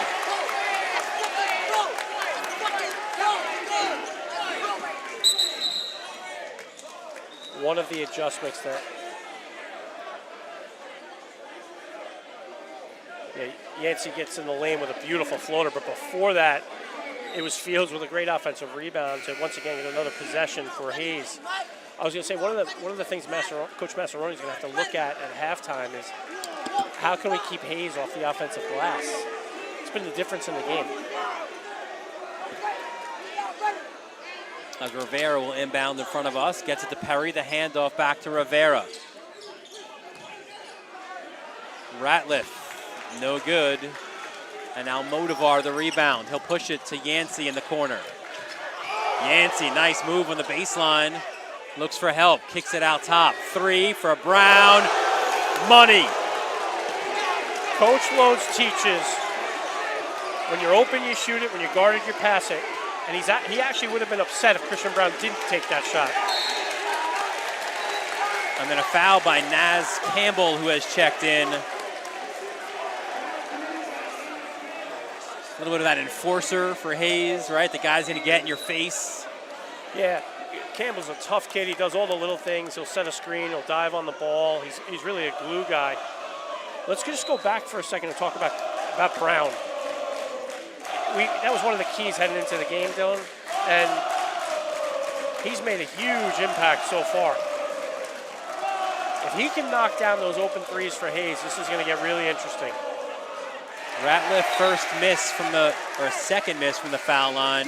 One of the adjustments that Yancey gets in the lane with a beautiful floater, but before that, it was Fields with a great offensive rebound to once again get another possession for Hayes. I was going to say one of the things Coach Mascheroni is going to have to look at halftime is how can we keep Hayes off the offensive glass? It's been the difference in the game. As Rivera will inbound in front of us, gets it to Perry, the handoff back to Rivera. Ratliff, no good. And Almodovar the rebound. He'll push it to Yancey in the corner. Yancey, nice move on the baseline. Looks for help, kicks it out top. 3 for Brown, money. Coach Lodes teaches when you're open, you shoot it. When you're guarded, you pass it. And he actually would have been upset if Christian Brown didn't take that shot. And then a foul by Naz Campbell, who has checked in. A little bit of that enforcer for Hayes, right? The guy's going to get in your face. Yeah, Campbell's a tough kid. He does all the little things. He'll set a screen. He'll dive on the ball. He's really a glue guy. Let's just go back for a second and talk about Brown. That was one of the keys heading into the game, Dylan, and he's made a huge impact so far. If he can knock down those open threes for Hayes, this is going to get really interesting. Ratliff second miss from the foul line.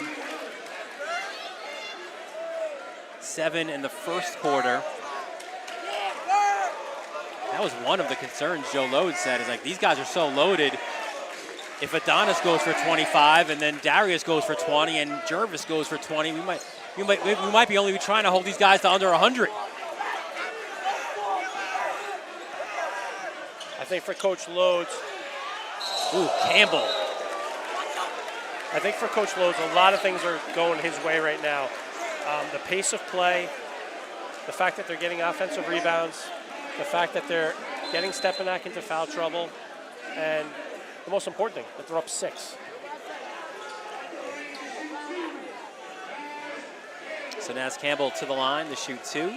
7 in the first quarter. That was one of the concerns Joe Lodes said, is like, these guys are so loaded. If Adonis goes for 25 and then Darius goes for 20 and Jervis goes for 20, we might be only trying to hold these guys to under 100. I think for Coach Lodes, Campbell. I think for Coach Lodes, a lot of things are going his way right now. The pace of play, the fact that they're getting offensive rebounds, the fact that they're getting Stepinac into foul trouble, and the most important thing, that they're up 6. So Naz Campbell to the line to shoot 2.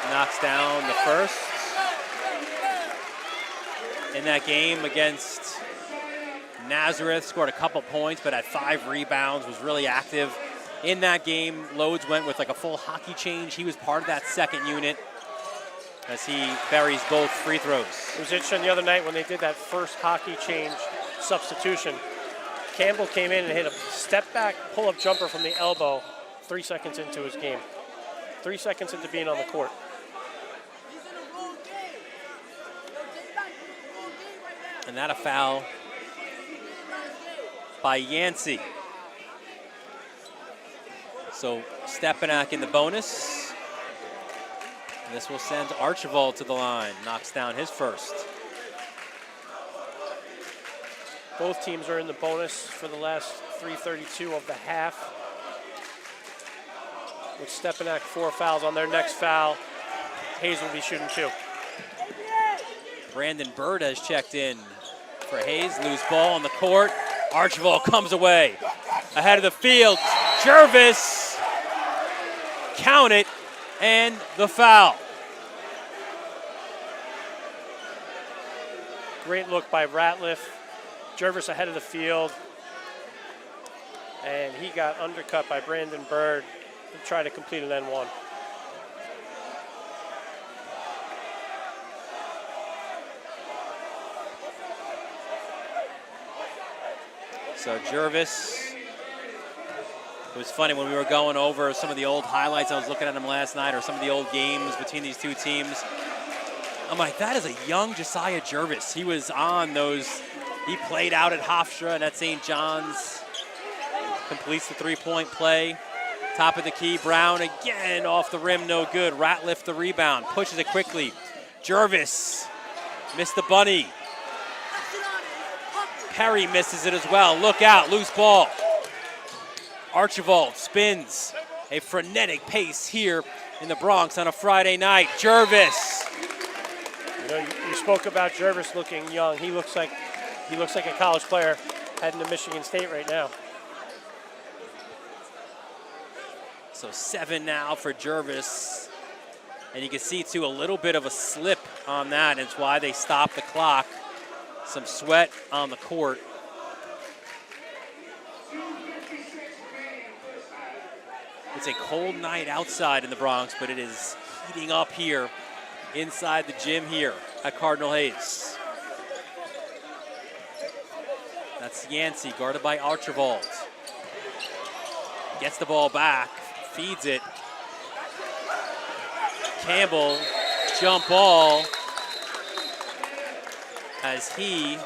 Knocks down the first. In that game against Nazareth, scored a couple points, but had 5 rebounds, was really active. In that game, Lodes went with like a full hockey change. He was part of that second unit as he buries both free throws. It was interesting the other night when they did that first hockey change substitution. Campbell came in and hit a step-back pull-up jumper from the elbow 3 seconds into his game. 3 seconds into being on the court. And that a foul by Yancey. So Stepinac in the bonus. And this will send Archibald to the line. Knocks down his first. Both teams are in the bonus for the last 3:32 of the half. With Stepinac 4 fouls. On their next foul, Hayes will be shooting 2. Brandon Bird has checked in for Hayes. Loose ball on the court. Archibald comes away. Ahead of the field, Jervis. Count it, and the foul. Great look by Ratliff. Jervis ahead of the field. And he got undercut by Brandon Bird to try to complete an N1. So Jervis, it was funny when we were going over some of the old highlights. I was looking at them last night, or some of the old games between these two teams. I'm like, that is a young Josiah Jervis. He was on those, he played out at Hofstra and at St. John's. Completes the three-point play. Top of the key, Brown again off the rim, no good. Ratliff the rebound, pushes it quickly. Jervis missed the bunny. Perry misses it as well. Look out, loose ball. Archibald spins. A frenetic pace here in the Bronx on a Friday night. Jervis. You know, you spoke about Jervis looking young. He looks like a college player heading to Michigan State right now. So 7 now for Jervis. And you can see, too, a little bit of a slip on that. It's why they stopped the clock. Some sweat on the court. It's a cold night outside in the Bronx, but it is heating up here inside the gym here at Cardinal Hayes. That's Yancey, guarded by Archibald. Gets the ball back, feeds it. Campbell, jump ball, as he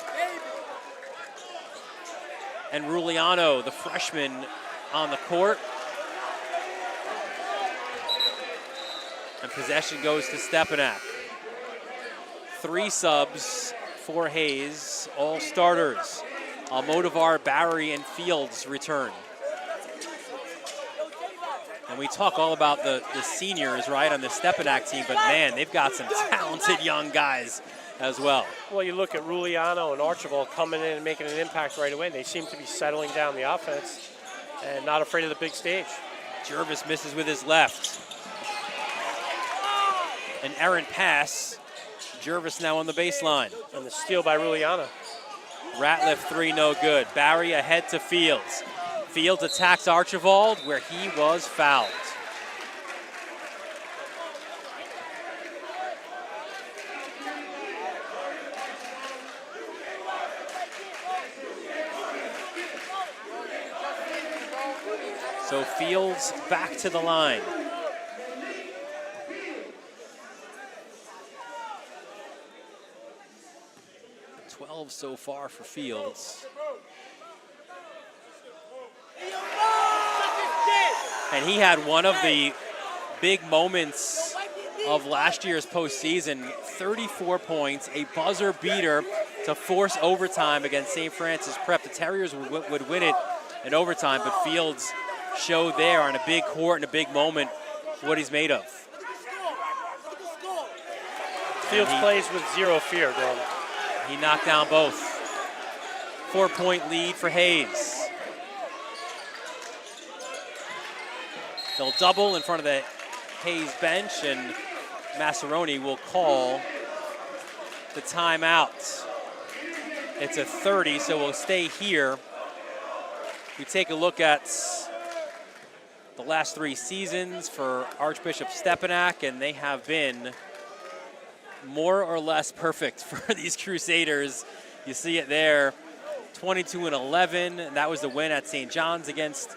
and Ruliano, the freshman, on the court. And possession goes to Stepinac. 3 subs for Hayes, all starters. Almodovar, Barry, and Fields return. And we talk all about the seniors, right, on the Stepinac team, but man, they've got some talented young guys as well. Well, you look at Ruliano and Archibald coming in and making an impact right away. They seem to be settling down the offense and not afraid of the big stage. Jervis misses with his left. An errant pass. Jervis now on the baseline. And the steal by Ruliano. Ratliff 3, no good. Barry ahead to Fields. Fields attacks Archibald where he was fouled. So Fields back to the line. So far for Fields. And he had one of the big moments of last year's postseason, 34 points, a buzzer beater to force overtime against St. Francis Prep. The Terriers would win it in overtime, but Fields showed there on a big court and a big moment what he's made of. Fields plays with zero fear, Glenn. He knocked down both. 4-point lead for Hayes. They'll double in front of the Hayes bench, and Massaroni will call the timeout. It's a 30, so we'll stay here. We take a look at the last 3 seasons for Archbishop Stepinac, and they have been more or less perfect for these Crusaders. You see it there, 22-11. That was the win at St. John's against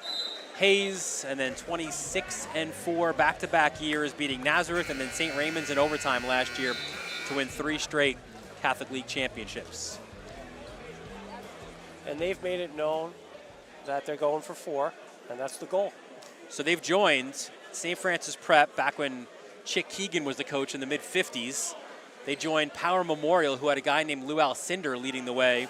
Hayes, and then 26-4 back-to-back years, beating Nazareth and then St. Raymond's in overtime last year to win 3 straight Catholic League championships. And they've made it known that they're going for 4, and that's the goal. So they've joined St. Francis Prep back when Chick Keegan was the coach in the mid-50s. They joined Power Memorial, who had a guy named Lou Alcindor leading the way.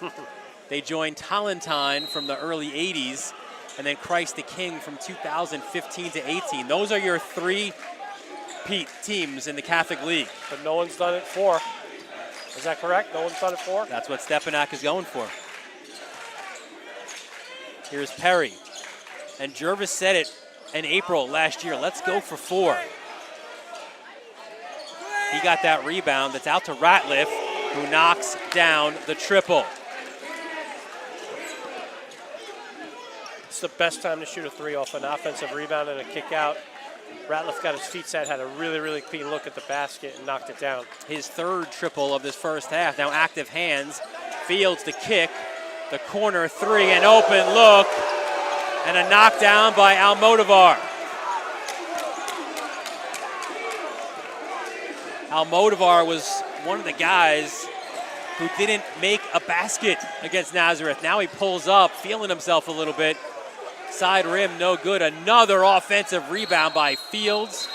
They joined Tallentine from the early 80s, and then Christ the King from 2015 to 18. Those are your 3 teams in the Catholic League. But no one's done it 4. Is that correct? No one's done it 4? That's what Stepinac is going for. Here's Perry. And Jervis said it in April last year, let's go for 4. He got that rebound that's out to Ratliff. who knocks down the triple. It's the best time to shoot a three off an offensive rebound and a kick out. Ratliff got his feet set, had a really, really clean look at the basket and knocked it down. His third triple of this first half. Now active hands. Fields the kick. The corner three, an open look. And a knockdown by Almodovar. Almodovar was one of the guys who didn't make a basket against Nazareth. Now he pulls up, feeling himself a little bit. Side rim, no good. Another offensive rebound by Fields.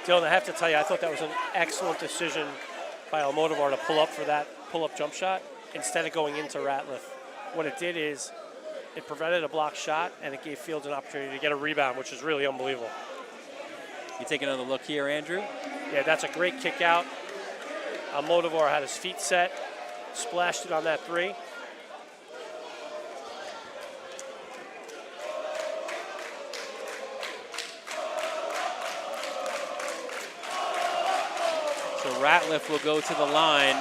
Dylan, I have to tell you, I thought that was an excellent decision by Almodovar to pull up for that pull-up jump shot instead of going into Ratliff. What it did is it prevented a blocked shot, and it gave Fields an opportunity to get a rebound, which is really unbelievable. You take another look here, Andrew? Yeah, that's a great kick out. Almodovar had his feet set, splashed it on that three. So Ratliff will go to the line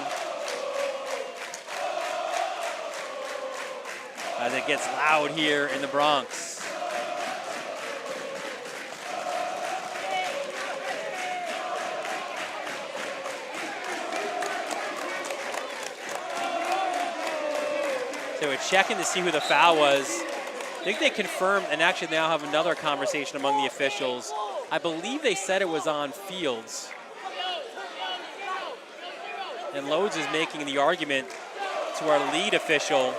as it gets loud here in the Bronx. So we're checking to see who the foul was. I think they confirmed, and actually now have another conversation among the officials. I believe they said it was on Fields. And Loads is making the argument to our lead official,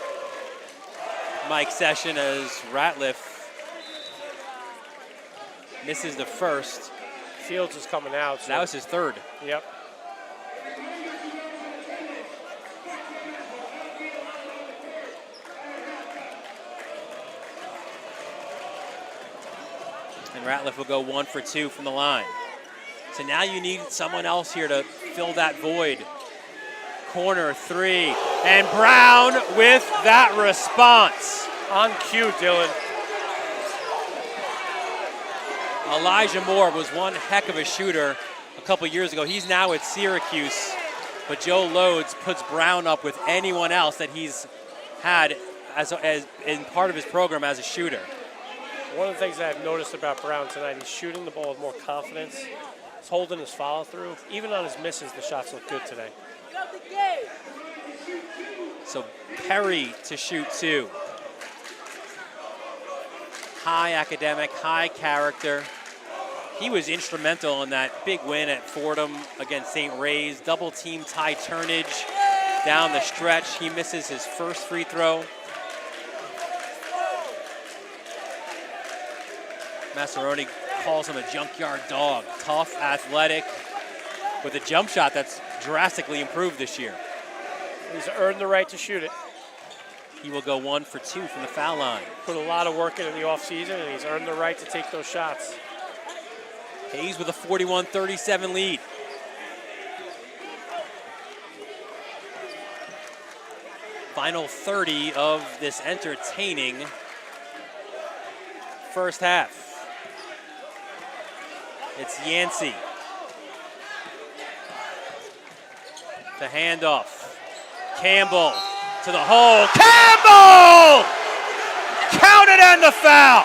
Mike Session, as Ratliff misses the first. Fields is coming out. So that was his third. Yep. And Ratliff will go 1 for 2 from the line. So now you need someone else here to fill that void. Corner three, and Brown with that response. On cue, Dylan. Elijah Moore was one heck of a shooter a couple years ago. He's now at Syracuse, but Joe Loads puts Brown up with anyone else that he's had as in part of his program as a shooter. One of the things that I've noticed about Brown tonight, he's shooting the ball with more confidence. He's holding his follow through. Even on his misses, the shots look good today. So Perry to shoot 2. High academic, high character. He was instrumental in that big win at Fordham against St. Ray's. Double team Ty Turnage down the stretch. He misses his first free throw. Massaroni calls him a junkyard dog. Tough, athletic, with a jump shot that's drastically improved this year. He's earned the right to shoot it. He will go 1 for 2 from the foul line. Put a lot of work in the offseason, and he's earned the right to take those shots. Hayes with a 41-37 lead. Final 30 of this entertaining first half. It's Yancey. The handoff. Campbell to the hole. Campbell! Counted and the foul.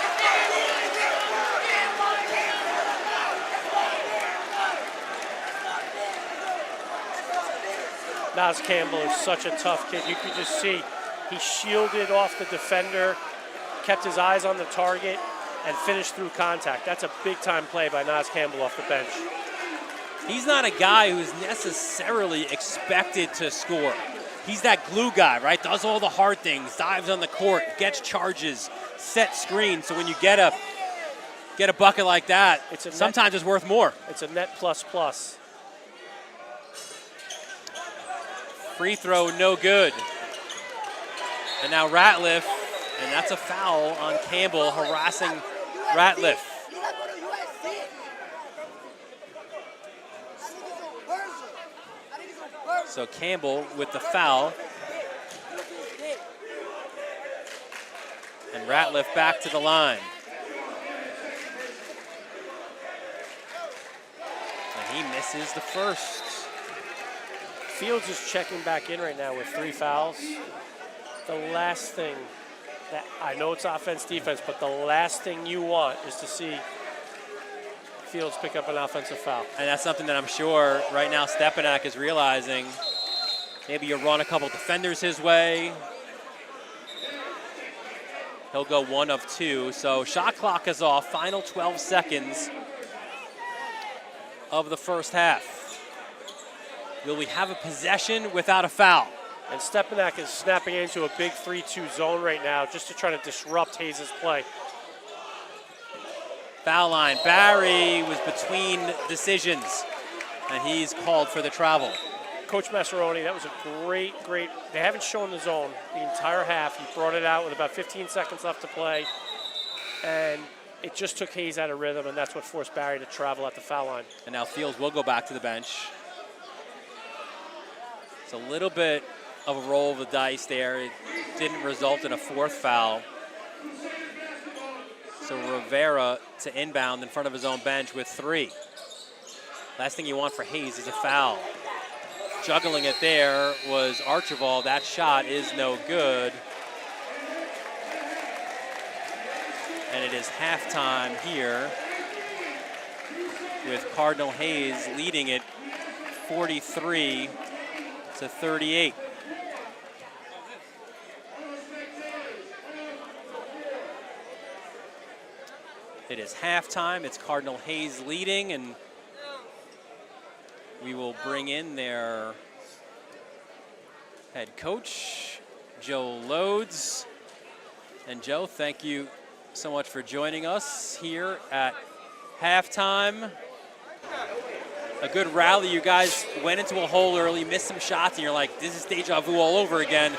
Nas Campbell is such a tough kid. You could just see he shielded off the defender, kept his eyes on the target, and finished through contact. That's a big-time play by Nas Campbell off the bench. He's not a guy who's necessarily expected to score. He's that glue guy, right? Does all the hard things, dives on the court, gets charges, set screens. So when you get a bucket like that, sometimes it's worth more. It's a net plus. Free throw, no good. And now Ratliff, and that's a foul on Campbell, harassing Ratliff. So Campbell with the foul. And Ratliff back to the line. And he misses the first. Fields is checking back in right now with 3 fouls. The last thing that, I know it's offense, defense, but the last thing you want is to see Fields pick up an offensive foul. And that's something that I'm sure right now Stepinac is realizing. Maybe you run a couple defenders his way. He'll go 1 of 2. So shot clock is off. Final 12 seconds of the first half. Will we have a possession without a foul? And Stepinac is snapping into a big 3-2 zone right now just to try to disrupt Hayes' play. Foul line. Barry was between decisions, and he's called for the travel. Coach Masseroni, that was a great, they haven't shown the zone the entire half. He brought it out with about 15 seconds left to play, and it just took Hayes out of rhythm, and that's what forced Barry to travel at the foul line. And now Fields will go back to the bench. It's a little bit of a roll of the dice there. It didn't result in a 4th foul. So Rivera to inbound in front of his own bench with 3. Last thing you want for Hayes is a foul. Juggling it there was Archibald. That shot is no good. And it is halftime here with Cardinal Hayes leading it 43-38. It is halftime. It's Cardinal Hayes leading, and we will bring in their head coach, Joe Loads. And Joe, thank you so much for joining us here at halftime. A good rally. You guys went into a hole early, missed some shots, and you're like, this is deja vu all over again.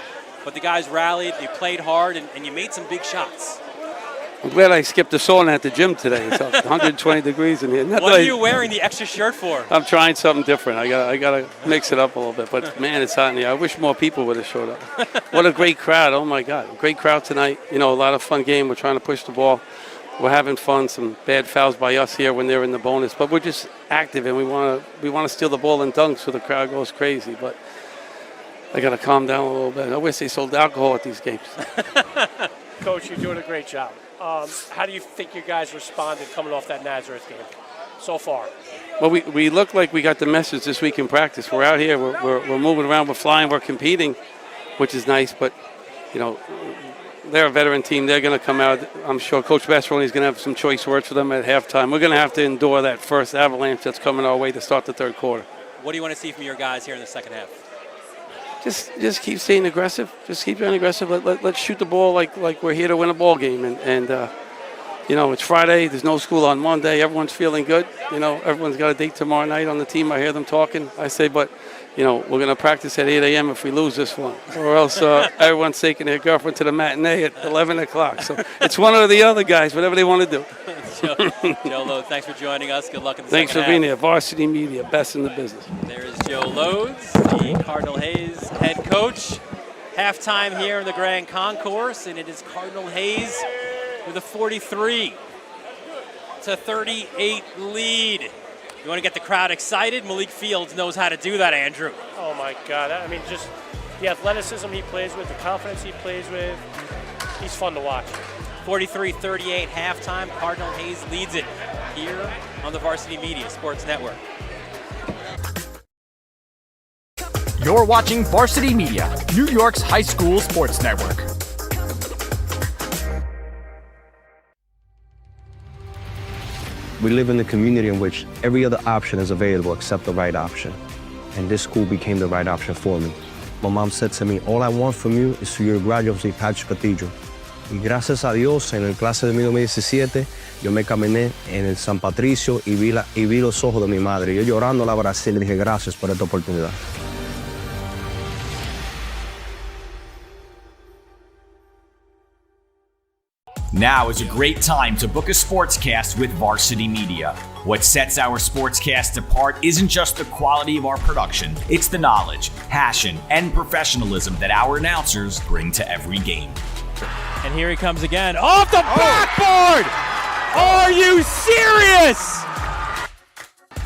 But the guys rallied, they played hard, and you made some big shots. I'm glad I skipped the sauna at the gym today. It's 120 degrees in here. What are you wearing the extra shirt for? I'm trying something different. I gotta mix it up a little bit. But man, it's hot in here. I wish more people would have showed up. What a great crowd! Oh my God, great crowd tonight. You know, a lot of fun game. We're trying to push the ball. We're having fun. Some bad fouls by us here when they're in the bonus, but we're just active and we want to steal the ball and dunk so the crowd goes crazy. But I gotta calm down a little bit. I wish they sold alcohol at these games. Coach, you're doing a great job. How do you think your guys responded coming off that Nazareth game so far? Well, we look like we got the message this week in practice. We're out here, we're moving around, we're flying, we're competing, which is nice. But, you know, they're a veteran team. They're going to come out. I'm sure Coach Masseroni is going to have some choice words for them at halftime. We're going to have to endure that first avalanche that's coming our way to start the third quarter. What do you want to see from your guys here in the second half? Just keep staying aggressive. Just keep being aggressive. Let's shoot the ball like we're here to win a ball game. And you know, it's Friday. There's no school on Monday. Everyone's feeling good. You know, everyone's got a date tomorrow night on the team. I hear them talking. I say, but, you know, we're going to practice at 8 a.m. if we lose this one. Or else everyone's taking their girlfriend to the matinee at 11 o'clock. So it's one or the other, guys, whatever they want to do. Joe Loads, thanks for joining us. Good luck in the Thanks second half. for being here. Varsity Media, best in the business. There is Joe Loads, the Cardinal Hayes head coach. Halftime here in the Grand Concourse, and it is Cardinal Hayes with a 43-38 lead. You want to get the crowd excited? Malik Fields knows how to do that, Andrew. Oh my God, I mean, just the athleticism he plays with, the confidence he plays with, he's fun to watch. 43-38 halftime. Cardinal Hayes leads it here on the Varsity Media Sports Network. You're watching Varsity Media, New York's high school sports network. We live in a community in which every other option is available except the right option. And this school became the right option for me. My mom said to me, all I want from you is for you to graduate from Patrick Cathedral. Y gracias a Dios, en el clase de 2017, yo me caminé en el San Patricio y vi los ojos de mi madre. Yo llorando la abracé y le dije gracias por esta oportunidad. Now is a great time to book a sportscast with Varsity Media. What sets our sportscast apart isn't just the quality of our production, it's the knowledge, passion, and professionalism that our announcers bring to every game. And here he comes again. Off the backboard! Are you serious?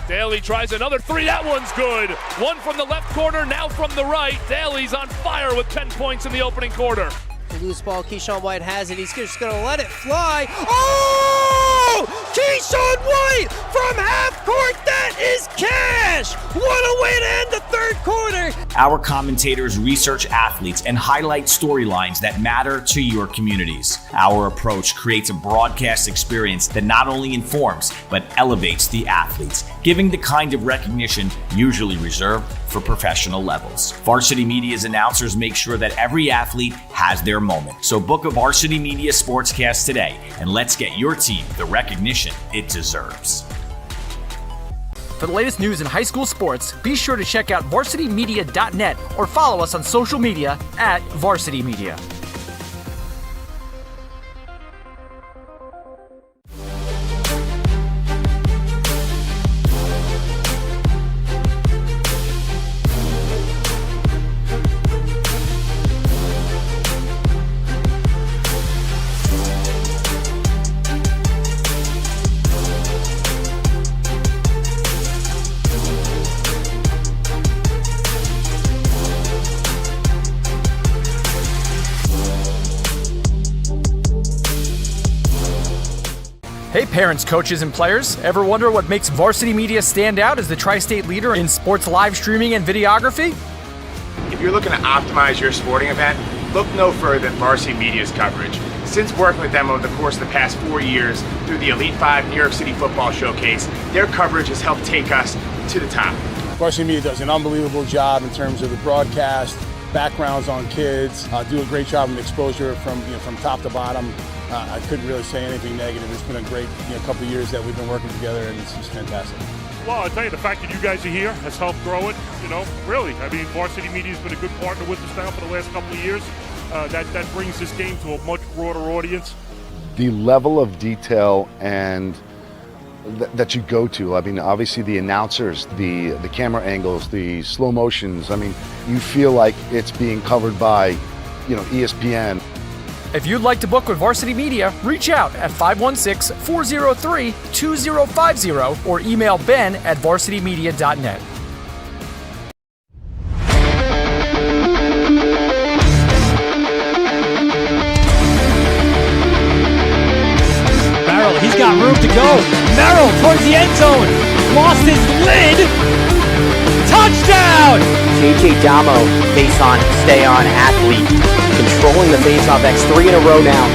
Daly tries another three. That one's good. One from the left corner, now from the right. Daly's on fire with 10 points in the opening quarter. The loose ball, Keyshawn White has it. He's just going to let it fly. Oh! Keyshawn White from half court. That is cash. What a way to end the third quarter. Our commentators research athletes and highlight storylines that matter to your communities. Our approach creates a broadcast experience that not only informs, but elevates the athletes, giving the kind of recognition usually reserved for professional levels. Varsity Media's announcers make sure that every athlete has their moment. So book a Varsity Media Sportscast today, and let's get your team the recognition it deserves. For the latest news in high school sports, be sure to check out varsitymedia.net or follow us on social media at Varsity Media. Hey parents, coaches, and players, ever wonder what makes Varsity Media stand out as the tri-state leader in sports live streaming and videography? If you're looking to optimize your sporting event, look no further than Varsity Media's coverage. Since working with them over the course of the past 4 years through the Elite 5 New York City Football Showcase, their coverage has helped take us to the top. Varsity Media does an unbelievable job in terms of the broadcast, backgrounds on kids, do a great job of exposure from top to bottom. I couldn't really say anything negative. It's been a great couple of years that we've been working together, and it's just fantastic. Well, I'll tell you, the fact that you guys are here has helped grow it, really. I mean, Varsity Media's been a good partner with us now for the last couple of years. That brings this game to a much broader audience. The level of detail and that you go to, I mean, obviously the announcers, the camera angles, the slow motions, I mean, you feel like it's being covered by, ESPN. If you'd like to book with Varsity Media, reach out at 516-403-2050 or email ben@varsitymedia.net. Merrill, he's got room to go. Merrill towards the end zone. Lost his lid. Touchdown! JJ Damo, face on, stay on athlete. Controlling the face-off X 3 in a row now.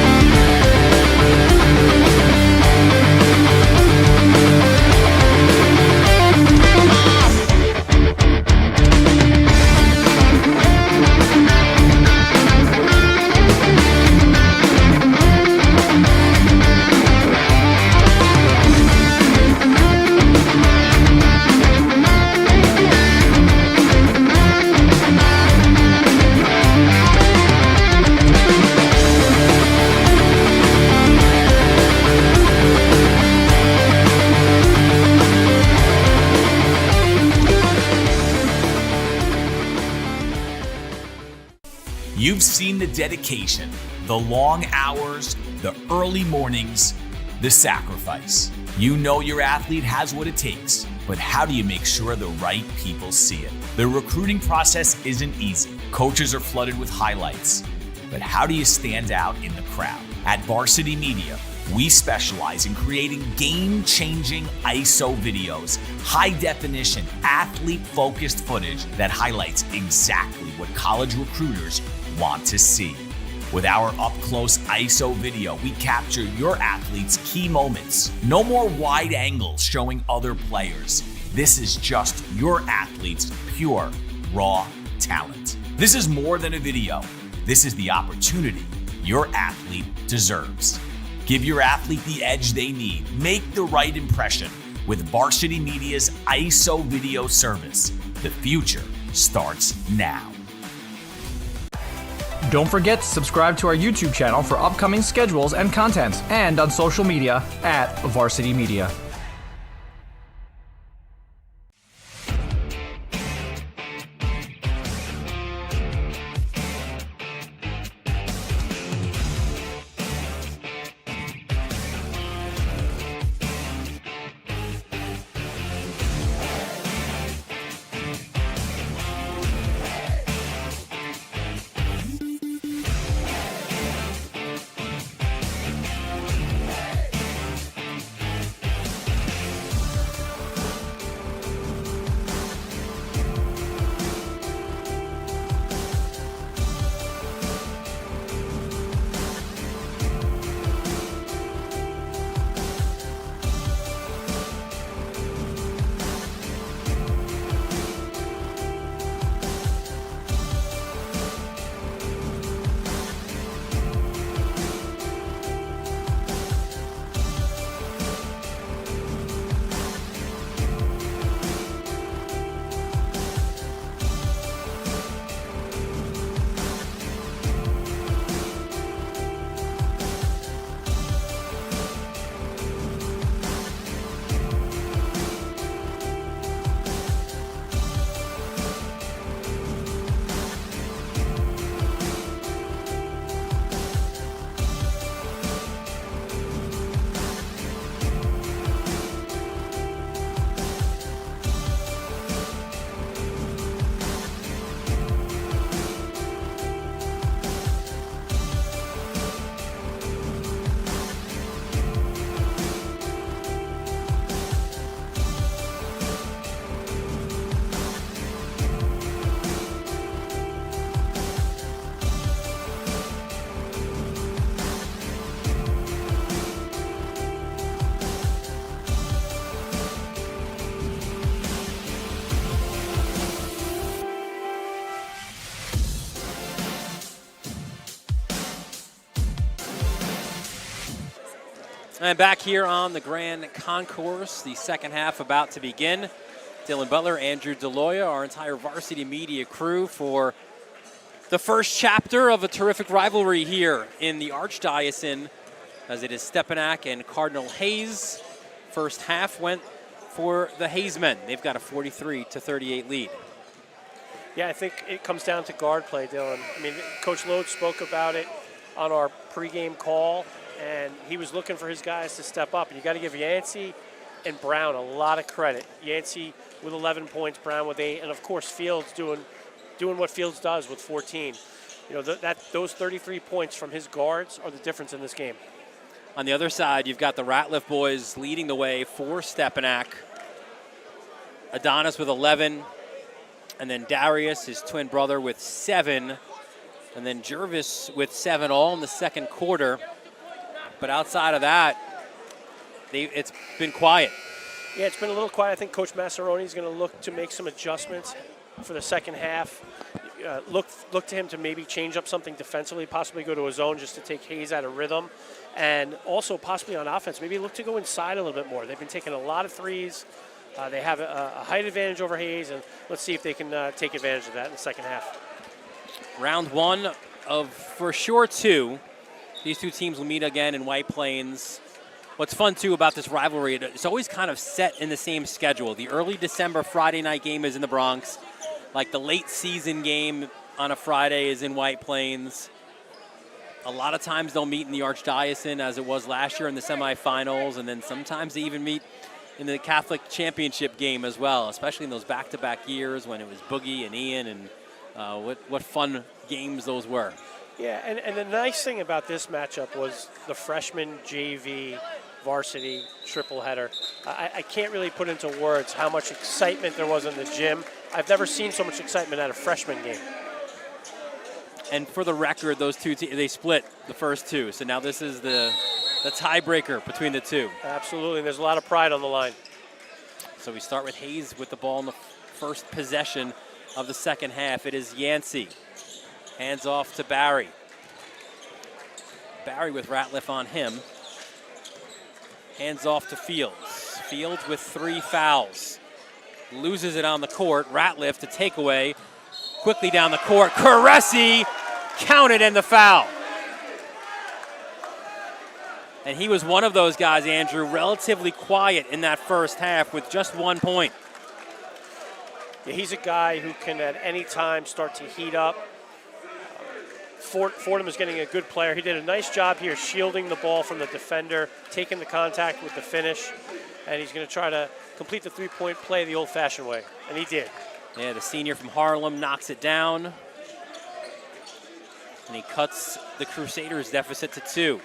You've seen the dedication, the long hours, the early mornings, the sacrifice. You know your athlete has what it takes, but how do you make sure the right people see it? The recruiting process isn't easy. Coaches are flooded with highlights, but how do you stand out in the crowd? At Varsity Media, we specialize in creating game-changing ISO videos, high-definition, athlete-focused footage that highlights exactly what college recruiters want to see. With our up-close ISO video, we capture your athletes' key moments. No more wide angles showing other players. This is just your athlete's pure, raw talent. This is more than a video. This is the opportunity your athlete deserves. Give your athlete the edge they need. Make the right impression with Varsity Media's ISO video service. The future starts now. Don't forget to subscribe to our YouTube channel for upcoming schedules and content, and on social media at Varsity Media. And back here on the Grand Concourse, the second half about to begin. Dylan Butler, Andrew DeLoya, our entire varsity media crew for the first chapter of a terrific rivalry here in the Archdiocese, as it is Stepinac and Cardinal Hayes. First half went for the Hayes men. They've got a 43-38 lead. Yeah, I think it comes down to guard play, Dylan. I mean, Coach Load spoke about it on our pregame call, and he was looking for his guys to step up. And you got to give Yancey and Brown a lot of credit. Yancey with 11 points, Brown with 8, and of course Fields doing what Fields does with 14. You know, those 33 points from his guards are the difference in this game. On the other side, you've got the Ratliff boys leading the way for Stepinac. Adonis with 11, and then Darius, his twin brother, with 7, and then Jervis with 7, all in the second quarter. But outside of that, it's been quiet. Yeah, it's been a little quiet. I think Coach Massaroni is going to look to make some adjustments for the second half. Look to him to maybe change up something defensively, possibly go to a zone just to take Hayes out of rhythm, and also possibly on offense, maybe look to go inside a little bit more. They've been taking a lot of threes. They have a height advantage over Hayes, and let's see if they can take advantage of that in the second half. Round one of, for sure, 2. These two teams will meet again in White Plains. What's fun, too, about this rivalry, it's always kind of set in the same schedule. The early December Friday night game is in the Bronx. Like the late season game on a Friday is in White Plains. A lot of times they'll meet in the Archdiocese, as it was last year in the semifinals, and then sometimes they even meet in the Catholic Championship game as well, especially in those back-to-back years when it was Boogie and Ian, and what fun games those were. Yeah, and the nice thing about this matchup was the freshman JV varsity triple header. I can't really put into words how much excitement there was in the gym. I've never seen so much excitement at a freshman game. And for the record, those two they split the first two, so now this is the tiebreaker between the two. Absolutely, there's a lot of pride on the line. So we start with Hayes with the ball in the first possession of the second half. It is Yancey. Hands off to Barry. Barry with Ratliff on him. Hands off to Fields. Fields with 3 fouls. Loses it on the court. Ratliff to take away. Quickly down the court. Caresi counted and the foul. And he was one of those guys, Andrew, relatively quiet in that first half with just 1 point. Yeah, he's a guy who can at any time start to heat up. Fordham is getting a good player. He did a nice job here shielding the ball from the defender, taking the contact with the finish, and he's going to try to complete the three-point play the old-fashioned way, and he did. Yeah, the senior from Harlem knocks it down, and he cuts the Crusaders' deficit to 2.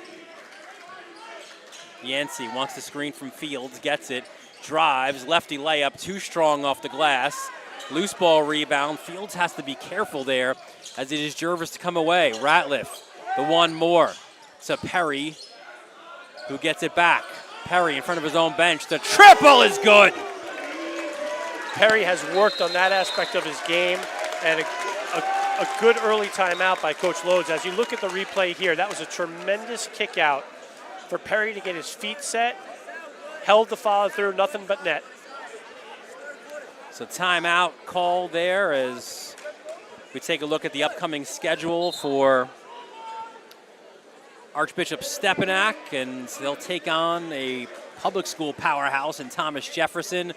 Yancey wants the screen from Fields, gets it, drives, lefty layup, too strong off the glass. Loose ball rebound. Fields has to be careful there, as it is Jervis to come away. Ratliff, the one more to Perry, who gets it back. Perry in front of his own bench. The triple is good. Perry has worked on that aspect of his game, and a good early timeout by Coach Loads. As you look at the replay here, that was a tremendous kick out for Perry to get his feet set, held the follow through, nothing but net. So timeout call there as we take a look at the upcoming schedule for Archbishop Stepinac, and they'll take on a public school powerhouse in Thomas Jefferson.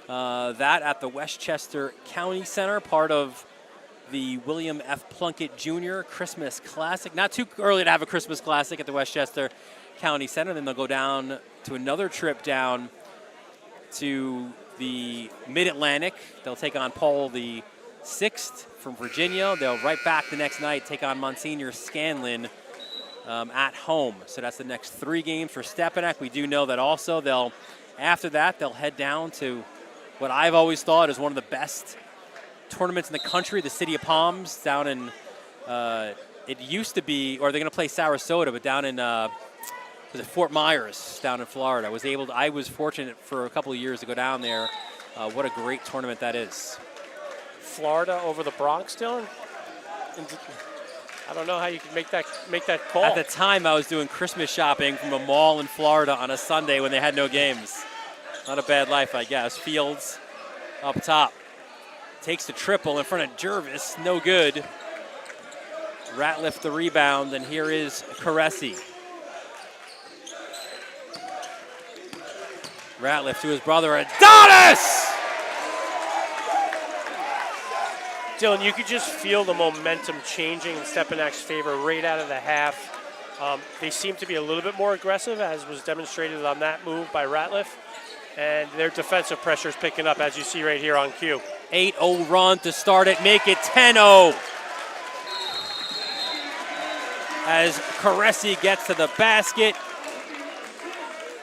That at the Westchester County Center, part of the William F. Plunkett Jr. Christmas Classic. Not too early to have a Christmas Classic at the Westchester County Center. Then they'll go down to another trip down to the Mid-Atlantic. They'll take on Paul the Sixth from Virginia. They'll right back the next night take on Monsignor Scanlon at home. So that's the next 3 games for Stepinac. We do know that also after that they'll head down to what I've always thought is one of the best tournaments in the country, the City of Palms down in, it used to be, or they're going to play Sarasota, but down in was it Fort Myers down in Florida. I was fortunate for a couple of years to go down there. What a great tournament that is. Florida over the Bronx, Dylan? I don't know how you can make that call. At the time, I was doing Christmas shopping from a mall in Florida on a Sunday when they had no games. Not a bad life, I guess. Fields up top. Takes the triple in front of Jervis. No good. Ratliff the rebound, and here is Caressi. Ratliff to his brother, Adonis! Dylan, you could just feel the momentum changing in Stepinac's favor right out of the half. They seem to be a little bit more aggressive, as was demonstrated on that move by Ratliff. And their defensive pressure is picking up, as you see right here on cue. 8-0 run to start it, make it 10-0. As Caressi gets to the basket,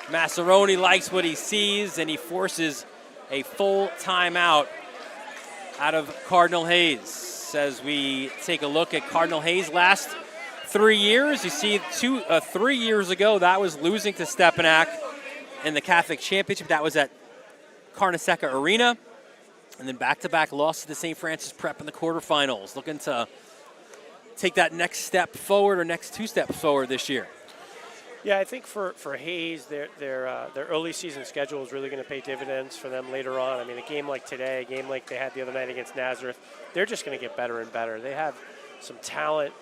Massaroni likes what he sees, and he forces a full timeout out of Cardinal Hayes. As we take a look at Cardinal Hayes' last 3 years, you see 3 years ago that was losing to Stepinac in the Catholic Championship. That was at Carneseca Arena. And then back-to-back losses to St. Francis Prep in the quarterfinals. Looking to take that next step forward, or next 2 steps forward this year. Yeah, I think for Hayes, their early season schedule is really going to pay dividends for them later on. I mean, a game like today, a game like they had the other night against Nazareth, they're just going to get better and better. They have some talent.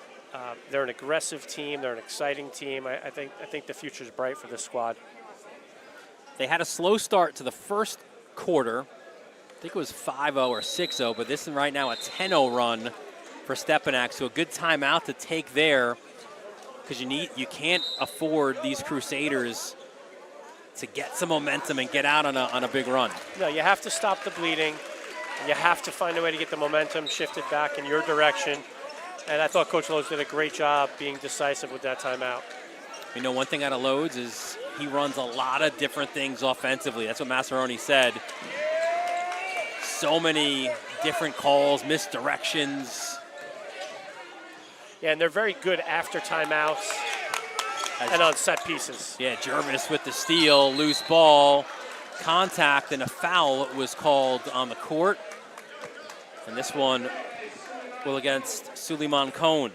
They're an aggressive team. They're an exciting team. I think the future's bright for this squad. They had a slow start to the first quarter. I think it was 5-0 or 6-0, but this is right now a 10-0 run for Stepinac. So a good timeout to take there, because you can't afford these Crusaders to get some momentum and get out on a big run. No, you have to stop the bleeding. You have to find a way to get the momentum shifted back in your direction. And I thought Coach Lodes did a great job being decisive with that timeout. You know, one thing out of Lodes is he runs a lot of different things offensively. That's what Massaroni said. So many different calls, misdirections. Yeah, and they're very good after timeouts and on set pieces. Yeah, Jervis with the steal, loose ball, contact, and a foul was called on the court. And this one will against Suleiman Cohn.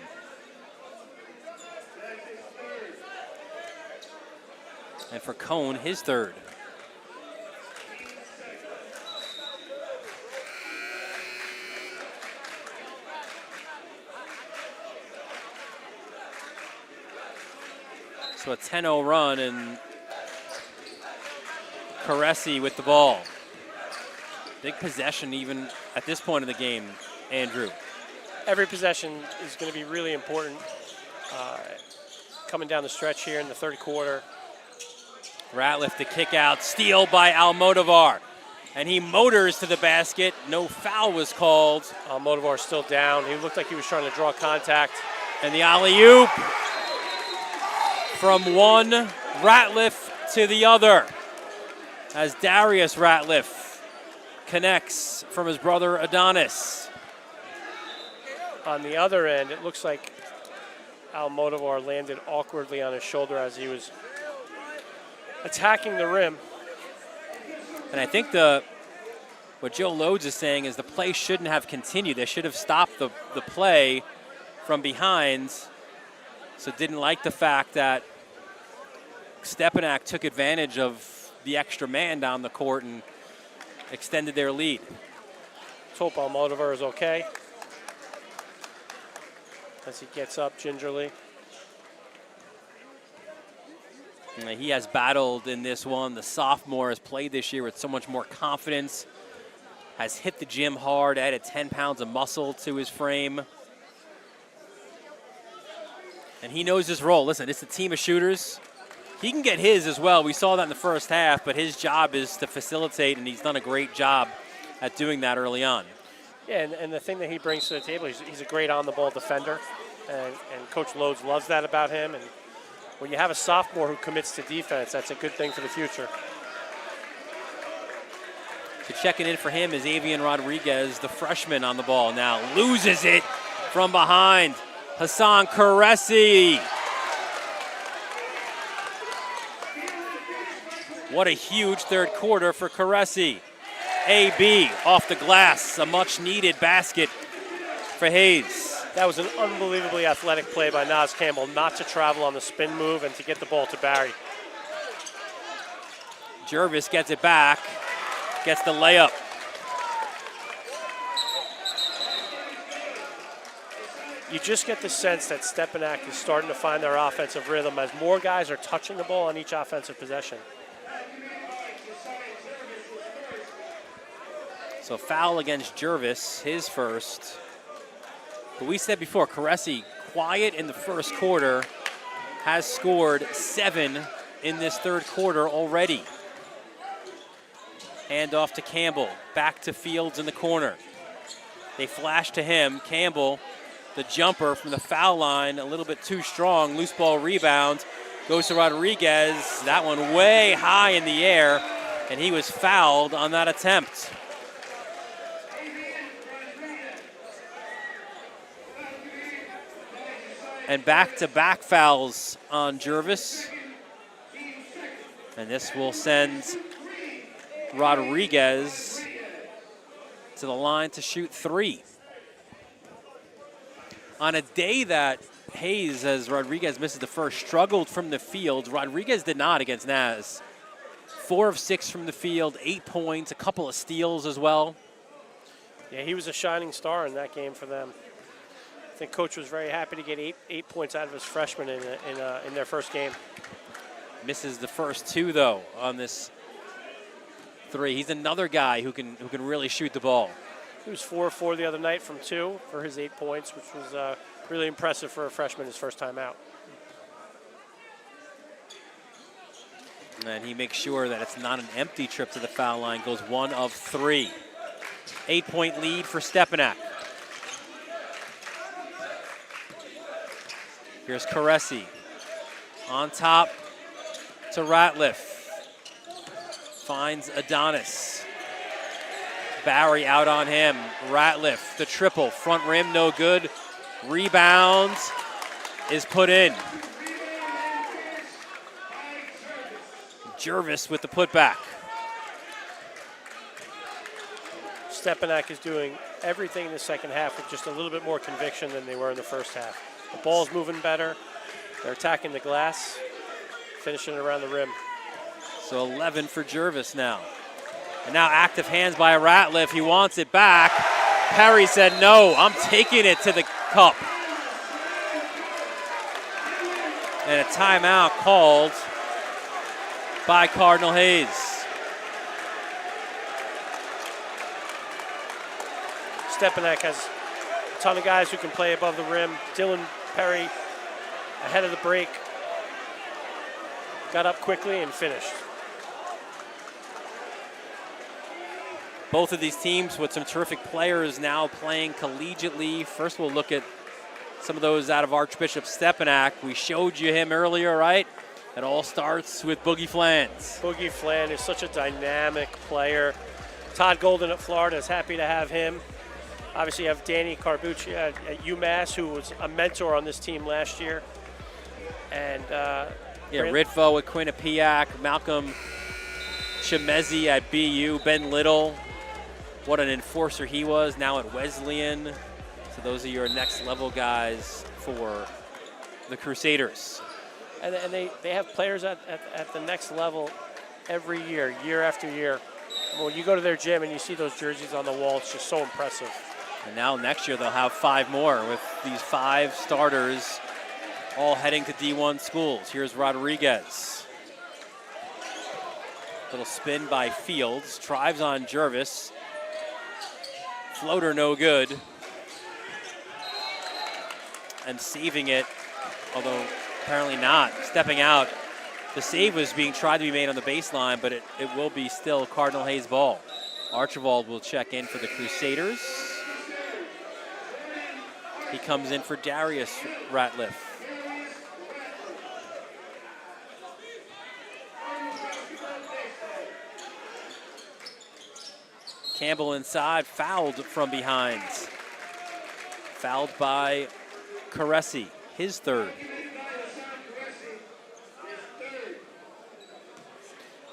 And for Cohn, his third. So a 10-0 run, and Caressi with the ball. Big possession even at this point of the game, Andrew. Every possession is going to be really important coming down the stretch here in the third quarter. Ratliff to kick out, steal by Almodovar. And he motors to the basket. No foul was called. Almodovar still down. He looked like he was trying to draw contact. And the alley-oop from one Ratliff to the other, as Darius Ratliff connects from his brother Adonis. On the other end, it looks like Almodovar landed awkwardly on his shoulder as he was attacking the rim. And I think what Joe Lodes is saying is the play shouldn't have continued. They should have stopped the play from behind. So didn't like the fact that Stepinac took advantage of the extra man down the court and extended their lead. Let's hope Almodovar is okay as he gets up gingerly. And he has battled in this one. The sophomore has played this year with so much more confidence, has hit the gym hard, added 10 pounds of muscle to his frame. And he knows his role. Listen, it's a team of shooters. He can get his as well. We saw that in the first half, but his job is to facilitate, and he's done a great job at doing that early on. Yeah, and the thing that he brings to the table, he's a great on-the-ball defender, and Coach Lodes loves that about him. And when you have a sophomore who commits to defense, that's a good thing for the future. So checking in for him is Avian Rodriguez, the freshman on the ball now. Loses it from behind. Hassan Caressi. What a huge third quarter for Caressi. AB off the glass, a much needed basket for Hayes. That was an unbelievably athletic play by Nas Campbell not to travel on the spin move and to get the ball to Barry. Jervis gets it back, gets the layup. You just get the sense that Stepinac is starting to find their offensive rhythm as more guys are touching the ball on each offensive possession. So foul against Jervis, his first. But we said before, Caresi, quiet in the first quarter, has scored 7 in this third quarter already. Hand off to Campbell, back to Fields in the corner. They flash to him. Campbell, the jumper from the foul line, a little bit too strong. Loose ball rebound, goes to Rodriguez. That one way high in the air, and he was fouled on that attempt. And back-to-back fouls on Jervis. And this will send Rodriguez to the line to shoot 3. On a day that Hayes, as Rodriguez misses the first, struggled from the field, Rodriguez did not against Naz. 4 of 6 from the field, 8 points, a couple of steals as well. Yeah, he was a shining star in that game for them. I think Coach was very happy to get 8 points out of his freshman in their first game. Misses the first 2 though on this 3. He's another guy who can really shoot the ball. He was 4-4 the other night from 2 for his 8 points, which was really impressive for a freshman his first time out. And he makes sure that it's not an empty trip to the foul line, goes 1 of 3. 8-point lead for Stepinac. Here's Caresi. On top to Ratliff. Finds Adonis. Barry out on him. Ratliff, the triple. Front rim, no good. Rebound is put in. Jervis with the putback. Stepinac is doing everything in the second half with just a little bit more conviction than they were in the first half. The ball's moving better. They're attacking the glass, finishing around the rim. So 11 for Jervis now. And now active hands by Ratliff. He wants it back. Perry said, no, I'm taking it to the cup. And a timeout called by Cardinal Hayes. Stepinac has a ton of guys who can play above the rim. Dylan Perry ahead of the break. Got up quickly and finished. Both of these teams with some terrific players now playing collegiately. First, we'll look at some of those out of Archbishop Stepinac. We showed you him earlier, right? It all starts with Boogie Flans. Boogie Flan is such a dynamic player. Todd Golden at Florida is happy to have him. Obviously, you have Danny Carbucci at UMass, who was a mentor on this team last year. And Ritvo at Quinnipiac, Malcolm Chemezi at BU, Ben Little. What an enforcer he was, now at Wesleyan. So those are your next level guys for the Crusaders. And they have players at the next level every year, year after year. When you go to their gym and you see those jerseys on the wall, it's just so impressive. And now next year they'll have 5 more with these 5 starters all heading to D1 schools. Here's Rodriguez. Little spin by Fields, drives on Jervis. Floater no good. And saving it, although apparently not. Stepping out. The save was being tried to be made on the baseline, but it will be still Cardinal Hayes ball. Archibald will check in for the Crusaders. He comes in for Darius Ratliff. Campbell inside, fouled from behind. Fouled by Caresi, his third.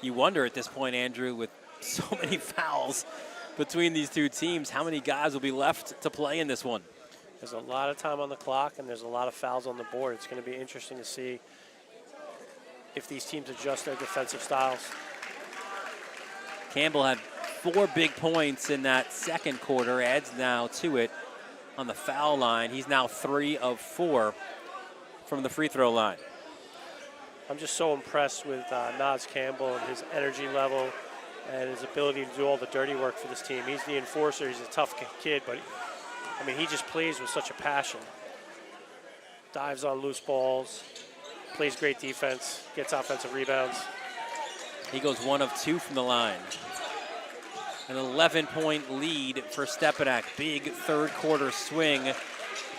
You wonder at this point, Andrew, with so many fouls between these two teams, how many guys will be left to play in this one? There's a lot of time on the clock, and there's a lot of fouls on the board. It's going to be interesting to see if these teams adjust their defensive styles. Campbell had 4 big points in that second quarter, adds now to it on the foul line. He's now 3 of 4 from the free throw line. I'm just so impressed with Naz Campbell and his energy level and his ability to do all the dirty work for this team. He's the enforcer. He's a tough kid, but I mean, he just plays with such a passion. Dives on loose balls, plays great defense, gets offensive rebounds. He goes 1 of 2 from the line. An 11-point lead for Stepinac. Big third quarter swing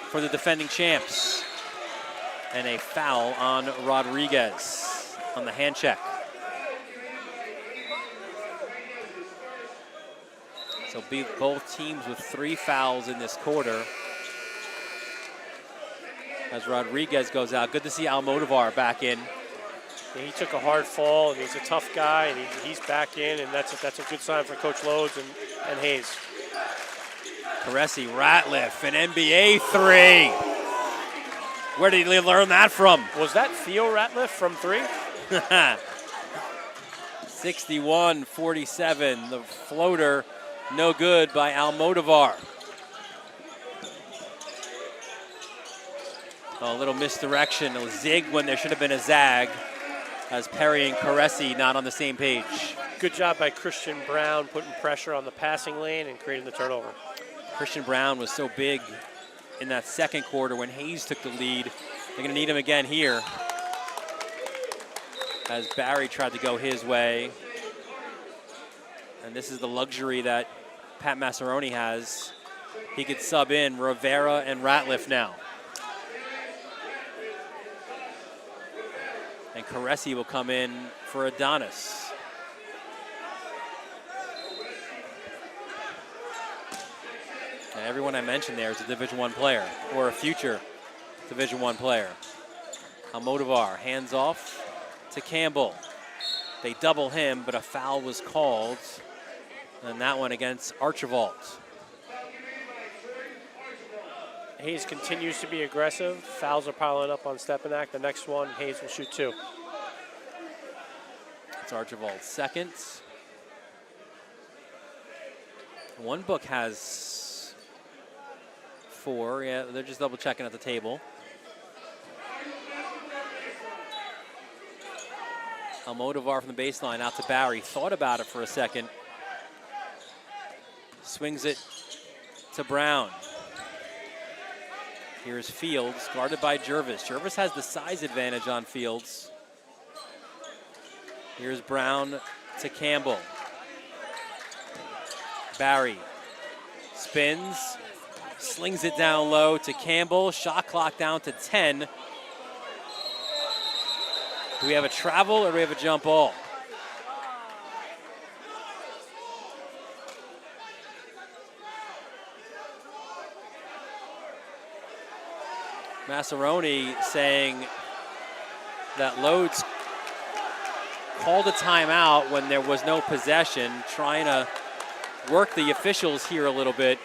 for the defending champs. And a foul on Rodriguez on the hand check. So both teams with 3 fouls in this quarter. As Rodriguez goes out. Good to see Almodovar back in. Yeah, he took a hard fall, and he's a tough guy, and he's back in, and that's a good sign for Coach Lodes and Hayes. Caressi, Ratliff, an NBA 3. Where did he learn that from? Was that Theo Ratliff from 3? 61-47. The floater, no good by Almodovar. A little misdirection, a zig when there should have been a zag, as Perry and Caressi not on the same page. Good job by Christian Brown putting pressure on the passing lane and creating the turnover. Christian Brown was so big in that second quarter when Hayes took the lead. They're going to need him again here, as Barry tried to go his way. And this is the luxury that Pat Massaroni has. He could sub in Rivera and Ratliff now. And Caressi will come in for Adonis. And everyone I mentioned there is a Division I player or a future Division I player. Almodovar hands off to Campbell. They double him, but a foul was called. And that one against Archibald. Hayes continues to be aggressive. Fouls are piling up on Stepinac. The next one, Hayes will shoot 2. It's Archibald's second. One book has 4. Yeah, they're just double checking at the table. Almodovar from the baseline out to Barry. Thought about it for a second. Swings it to Brown. Here's Fields, guarded by Jervis. Jervis has the size advantage on Fields. Here's Brown to Campbell. Barry spins, slings it down low to Campbell. Shot clock down to 10. Do we have a travel or do we have a jump ball? Massaroni saying that Lodes called a timeout when there was no possession, trying to work the officials here a little bit.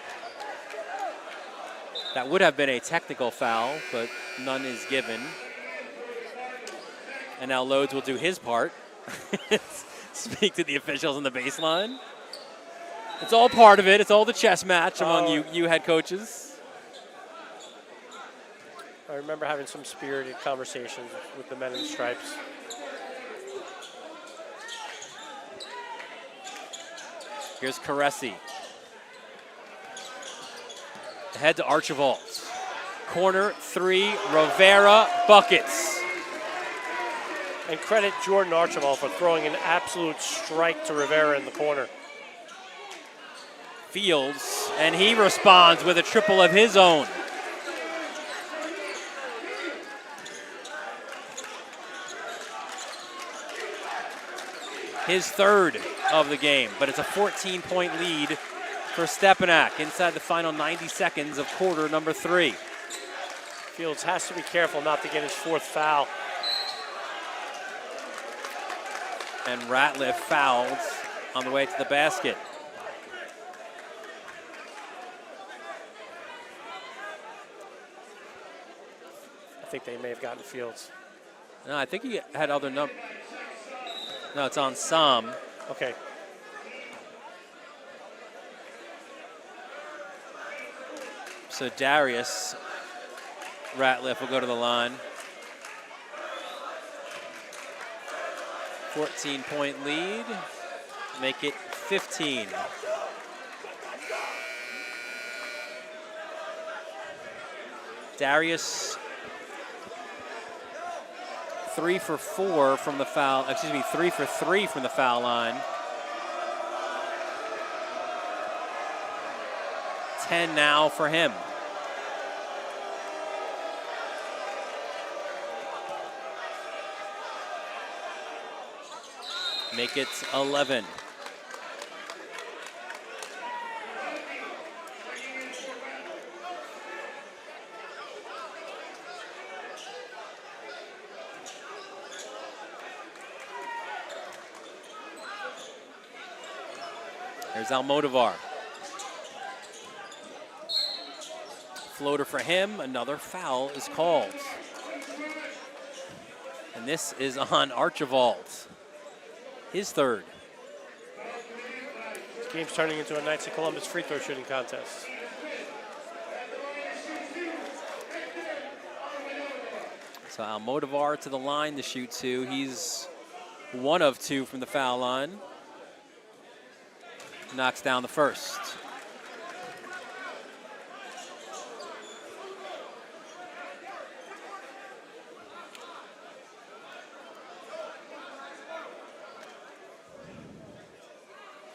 That would have been a technical foul, but none is given. And now Lodes will do his part. Speak to the officials on the baseline. It's all part of it. It's all the chess match among you head coaches. I remember having some spirited conversations with the men in stripes. Here's Caressi. Ahead to Archibald. Corner 3, Rivera, buckets. And credit Jordan Archibald for throwing an absolute strike to Rivera in the corner. Fields, and he responds with a triple of his own. His third of the game, but it's a 14-point lead for Stepinac inside the final 90 seconds of quarter number 3. Fields has to be careful not to get his 4th foul. And Ratliff fouled on the way to the basket. think they may have gotten Fields. No, I think he had other numbers. No, it's on some. Okay. So Darius Ratliff will go to the line. 14-point lead. Make it 15. Darius 3 for 4 from the foul, 3 for 3 from the foul line. 10 now for him. Make it 11. Here's Almodovar. Floater for him. Another foul is called. And this is on Archibald. His third. This game's turning into a Knights of Columbus free throw shooting contest. So Almodovar to the line to shoot 2. He's 1 of 2 from the foul line. Knocks down the first.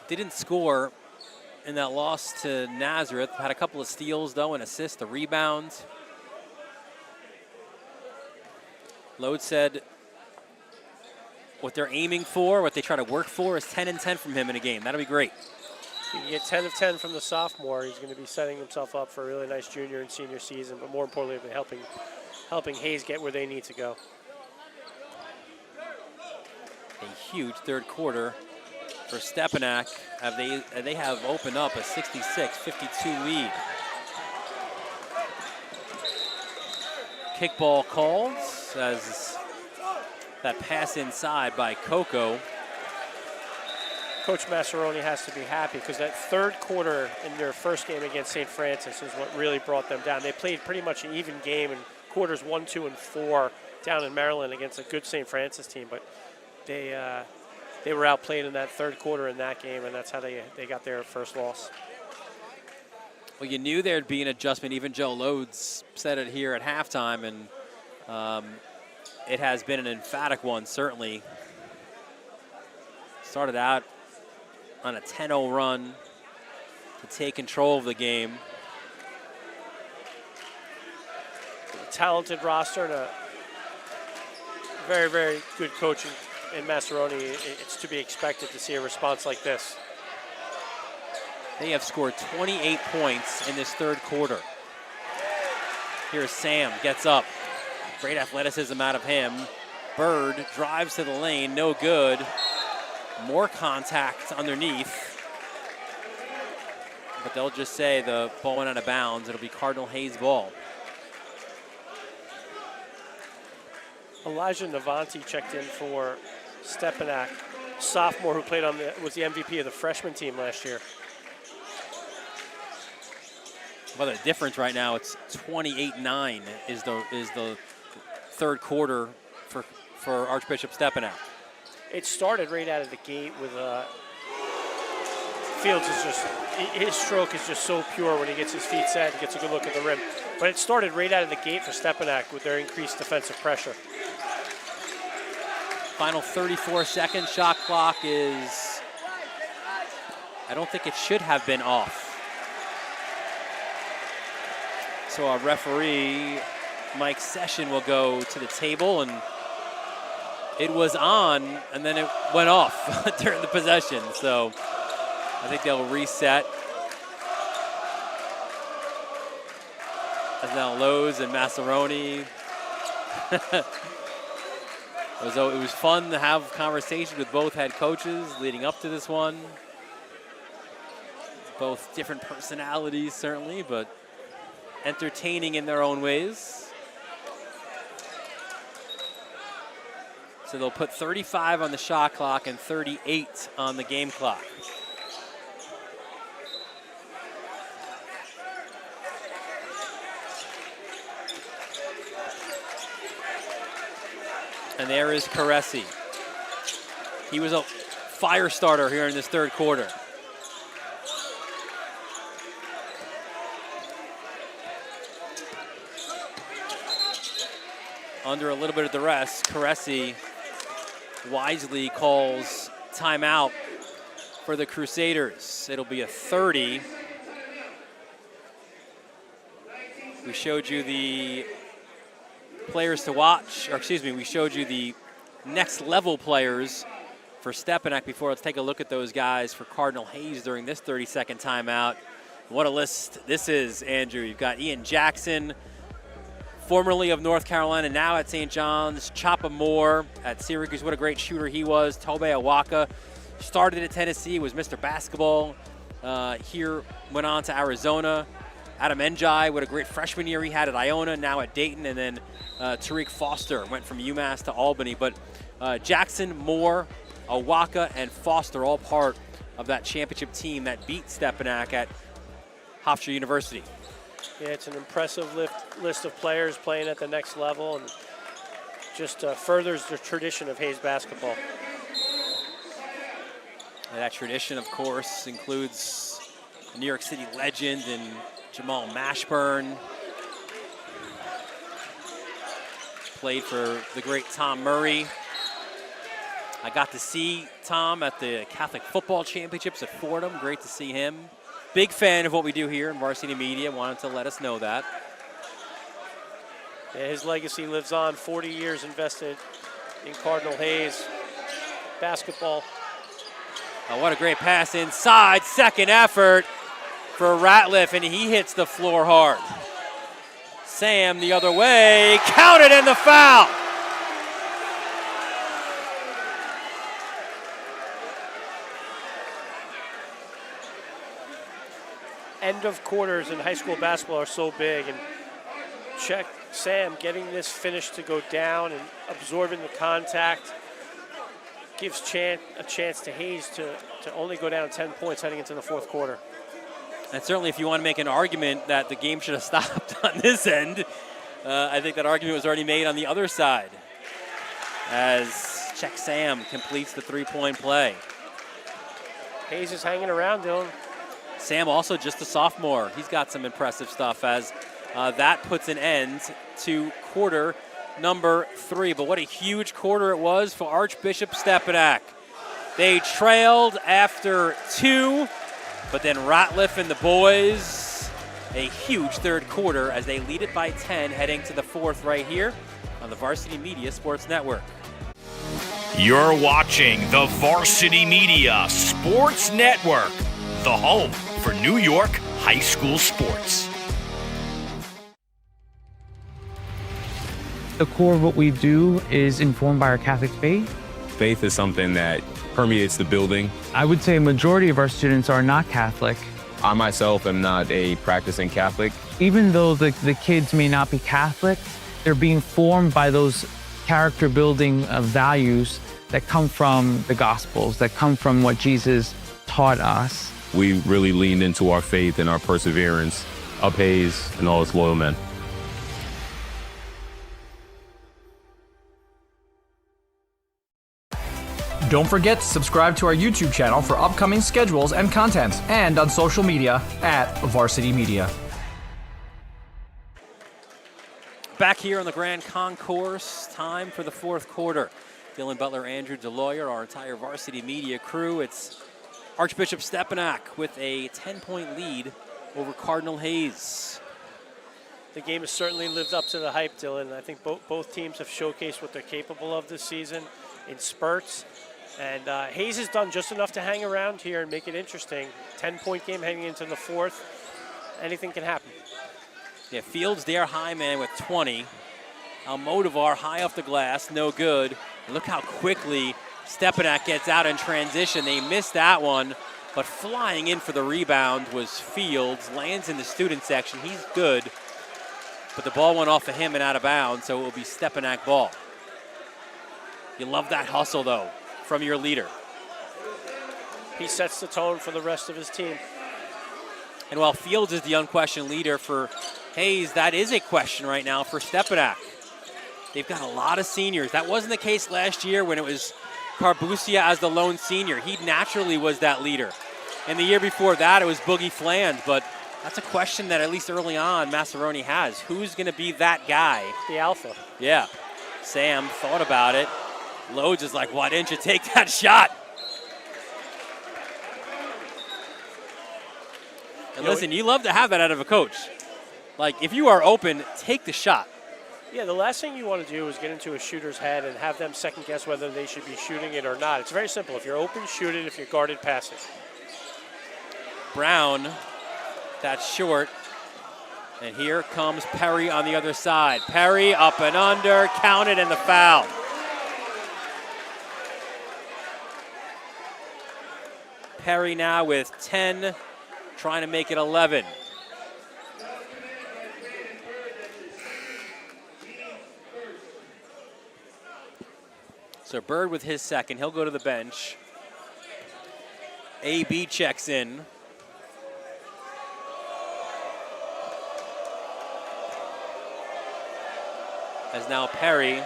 Didn't score in that loss to Nazareth. Had a couple of steals, though, and assists, a rebound. Lode said what they're aiming for, what they try to work for, is 10 and 10 from him in a game. That'll be great. If you get 10 of 10 from the sophomore, he's going to be setting himself up for a really nice junior and senior season, but more importantly, helping Hayes get where they need to go. A huge third quarter for Stepinac. They have opened up a 66-52 lead. Kickball called as that pass inside by Coco. Coach Massaroni has to be happy because that third quarter in their first game against St. Francis is what really brought them down. They played pretty much an even game in quarters 1, 2, and 4 down in Maryland against a good St. Francis team, but they were outplayed in that third quarter in that game, and that's how they got their first loss. Well, you knew there'd be an adjustment. Even Joe Lodes said it here at halftime, and it has been an emphatic one, certainly. Started out on a 10-0 run to take control of the game. A talented roster and a very, very good coaching in Massaroni. It's to be expected to see a response like this. They have scored 28 points in this third quarter. Here's Sam, gets up. Great athleticism out of him. Bird drives to the lane, no good. More contact underneath. But they'll just say the ball went out of bounds. It'll be Cardinal Hayes ball. Elijah Navanti checked in for Stepinac, sophomore who played was the MVP of the freshman team last year. Well, the difference right now, it's 28-9 is the third quarter for Archbishop Stepinac. It started right out of the gate with Fields his stroke is just so pure when he gets his feet set and gets a good look at the rim. But it started right out of the gate for Stepinac with their increased defensive pressure. Final 34 seconds. Shot clock is, I don't think it should have been off. So our referee, Mike Session, will go to the table, and it was on, and then it went off during the possession. So I think they'll reset. As now Lowe's and Massaroni. It was fun to have conversations with both head coaches leading up to this one. Both different personalities, certainly, but entertaining in their own ways. So they'll put 35 on the shot clock and 38 on the game clock. And there is Caresi. He was a fire starter here in this third quarter. Under a little bit of duress, Caresi wisely calls timeout for the Crusaders. It'll be a 30. We showed you the players to watch, or excuse me, we showed you the next level players for Stepinac before. Let's take a look at those guys for Cardinal Hayes during this 30-second timeout. What a list this is, Andrew. You've got Ian Jackson, formerly of North Carolina, now at St. John's. Choppa Moore at Syracuse, what a great shooter he was. Tobe Awaka started at Tennessee, was Mr. Basketball. Here went on to Arizona. Adam Njai, what a great freshman year he had at Iona, now at Dayton. And then Tariq Foster went from UMass to Albany. But Jackson, Moore, Awaka, and Foster all part of that championship team that beat Stepinac at Hofstra University. Yeah, it's an impressive list of players playing at the next level, and just furthers the tradition of Hayes basketball. And that tradition, of course, includes a New York City legend and Jamal Mashburn. Played for the great Tom Murray. I got to see Tom at the Catholic Football Championships at Fordham. Great to see him. Big fan of what we do here in Varsity Media. Wanted to let us know that. Yeah, his legacy lives on. 40 years invested in Cardinal Hayes basketball. Oh, what a great pass inside. Second effort for Ratliff, and he hits the floor hard. Sam the other way. Counted and the foul. End of quarters in high school basketball are so big, and check Sam getting this finish to go down and absorbing the contact gives a chance to Hayes to only go down 10 points heading into the fourth quarter. And certainly if you want to make an argument that the game should have stopped on this end, I think that argument was already made on the other side as Check Sam completes the three-point play. Hayes is hanging around, Dylan. Sam also just a sophomore. He's got some impressive stuff as that puts an end to quarter number 3. But what a huge quarter it was for Archbishop Stepinac. They trailed after 2, but then Ratliff and the boys, a huge third quarter as they lead it by 10 heading to the fourth right here on the Varsity Media Sports Network. You're watching the Varsity Media Sports Network, the home for New York high school sports. The core of what we do is informed by our Catholic faith. Faith is something that permeates the building. I would say a majority of our students are not Catholic. I myself am not a practicing Catholic. Even though the kids may not be Catholic, they're being formed by those character building values that come from the Gospels, that come from what Jesus taught us. We really leaned into our faith and our perseverance of Hayes and all its loyal men. Don't forget to subscribe to our YouTube channel for upcoming schedules and content, and on social media at Varsity Media. Back here on the Grand Concourse, time for the fourth quarter. Dylan Butler, Andrew DeLawyer, our entire Varsity Media crew. It's Archbishop Stepinac with a 10-point lead over Cardinal Hayes. The game has certainly lived up to the hype, Dylan. I think both teams have showcased what they're capable of this season in spurts. And Hayes has done just enough to hang around here and make it interesting. 10-point game heading into the fourth. Anything can happen. Yeah, Fields there high man with 20. Almodovar high off the glass, no good. And look how quickly Stepinac gets out in transition. They missed that one, but flying in for the rebound was Fields. Lands in the student section. He's good, but the ball went off of him and out of bounds, so it will be Stepinac ball. You love that hustle, though, from your leader. He sets the tone for the rest of his team. And while Fields is the unquestioned leader for Hayes, that is a question right now for Stepinac. They've got a lot of seniors. That wasn't the case last year when it was Carbucia as the lone senior. He naturally was that leader. And the year before that, it was Boogie Fland. But that's a question that, at least early on, Massaroni has. Who's going to be that guy? The alpha. Yeah. Sam thought about it. Loads is like, why didn't you take that shot? And listen, you love to have that out of a coach. Like, if you are open, take the shot. Yeah, the last thing you want to do is get into a shooter's head and have them second guess whether they should be shooting it or not. It's very simple. If you're open, shoot it. If you're guarded, pass it. Brown, that's short. And here comes Perry on the other side. Perry up and under, counted, and the foul. Perry now with 10, trying to make it 11. So Bird with his second, he'll go to the bench. AB checks in. As now Perry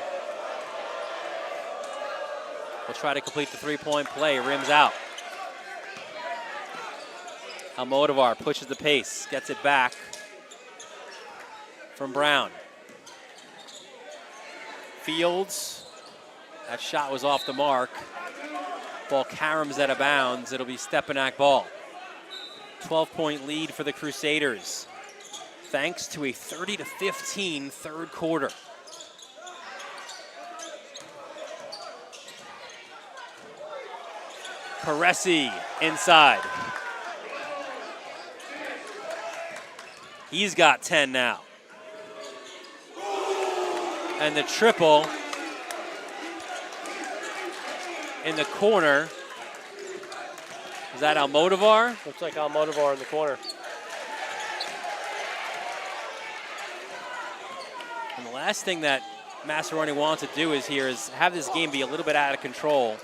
will try to complete the three-point play, rims out. Almodovar pushes the pace, gets it back from Brown. Fields, that shot was off the mark. Ball caroms out of bounds. It'll be Stepinac ball. 12-point lead for the Crusaders, thanks to a 30-15 third quarter. Paresi inside. He's got 10 now. And the triple in the corner. Is that Almodovar? Looks like Almodovar in the corner. And the last thing that Massaroni wants to do is have this game be a little bit out of control.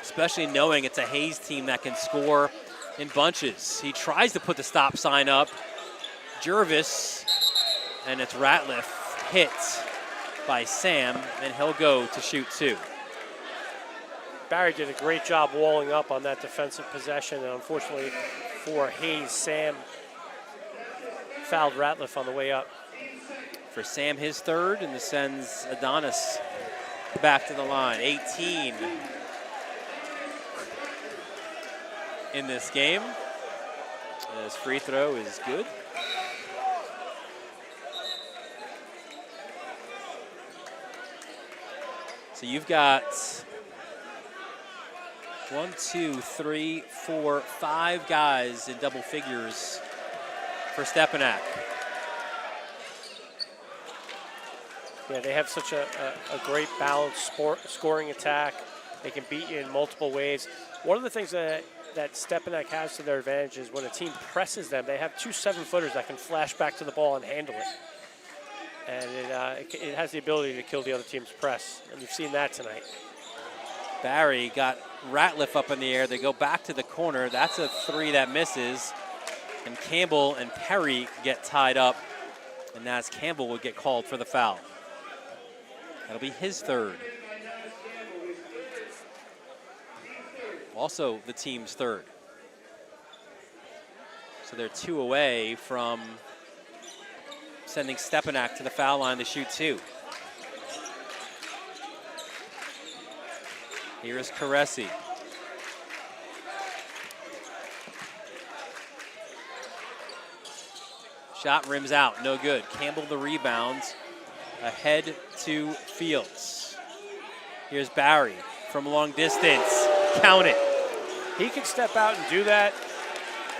Especially knowing it's a Hayes team that can score in bunches. He tries to put the stop sign up. Jervis, and it's Ratliff hit by Sam, and he'll go to shoot two. Barry did a great job walling up on that defensive possession, and unfortunately for Hayes, Sam fouled Ratliff on the way up. For Sam, his third, and this sends Adonis back to the line. 18 in this game. His free throw is good. So you've got 1, 2, 3, 4, 5 guys in double figures for Stepinac. Yeah, they have such a great balanced scoring attack. They can beat you in multiple ways. One of the things that Stepinac has to their advantage is when a team presses them, they have 2 7-footers that can flash back to the ball and handle it. And it has the ability to kill the other team's press, and you've seen that tonight. Barry got Ratliff up in the air. They go back to the corner. That's a 3 that misses. And Campbell and Perry get tied up, and that's Campbell would get called for the foul. That'll be his third. Also the team's third. So they're 2 away from sending Stepinac to the foul line to shoot 2. Here is Caresi. Shot rims out, no good. Campbell the rebounds, ahead to Fields. Here's Barry from long distance, count it. He can step out and do that.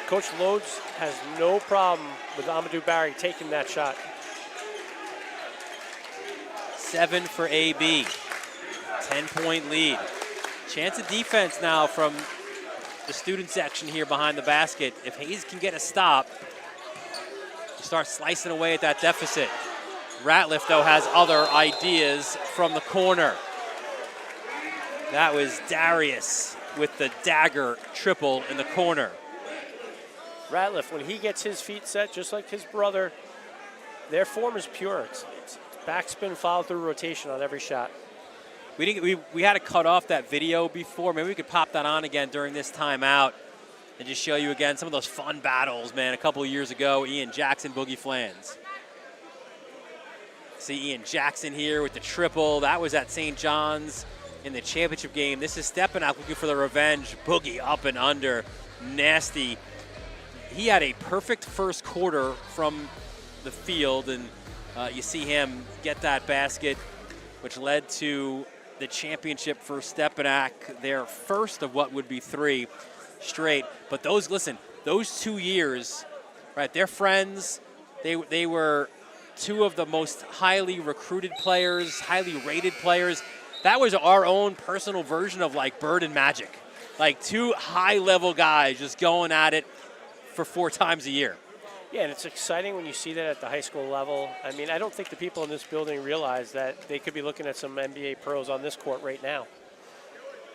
Coach Loads has no problem with Amadou Barry taking that shot. 7 for AB, 10-point lead. Chance of defense now from the student section here behind the basket. If Hayes can get a stop, you start slicing away at that deficit. Ratliff, though, has other ideas from the corner. That was Darius with the dagger triple in the corner. Ratliff, when he gets his feet set, just like his brother, their form is pure. It's backspin, follow through rotation on every shot. We had to cut off that video before. Maybe we could pop that on again during this timeout and just show you again some of those fun battles, man. A couple of years ago, Ian Jackson, Boogie Flans. See Ian Jackson here with the triple. That was at St. John's in the championship game. This is Stepinac looking for the revenge. Boogie up and under. Nasty. He had a perfect first quarter from the field, and you see him get that basket, which led to the championship for Stepinac, their first of what would be 3 straight. But those 2 years, right, they're friends. They were 2 of the most highly recruited players, highly rated players. That was our own personal version of like Bird and Magic. Like 2 high-level guys just going at it for 4 times a year. Yeah, and it's exciting when you see that at the high school level. I mean, I don't think the people in this building realize that they could be looking at some NBA pros on this court right now.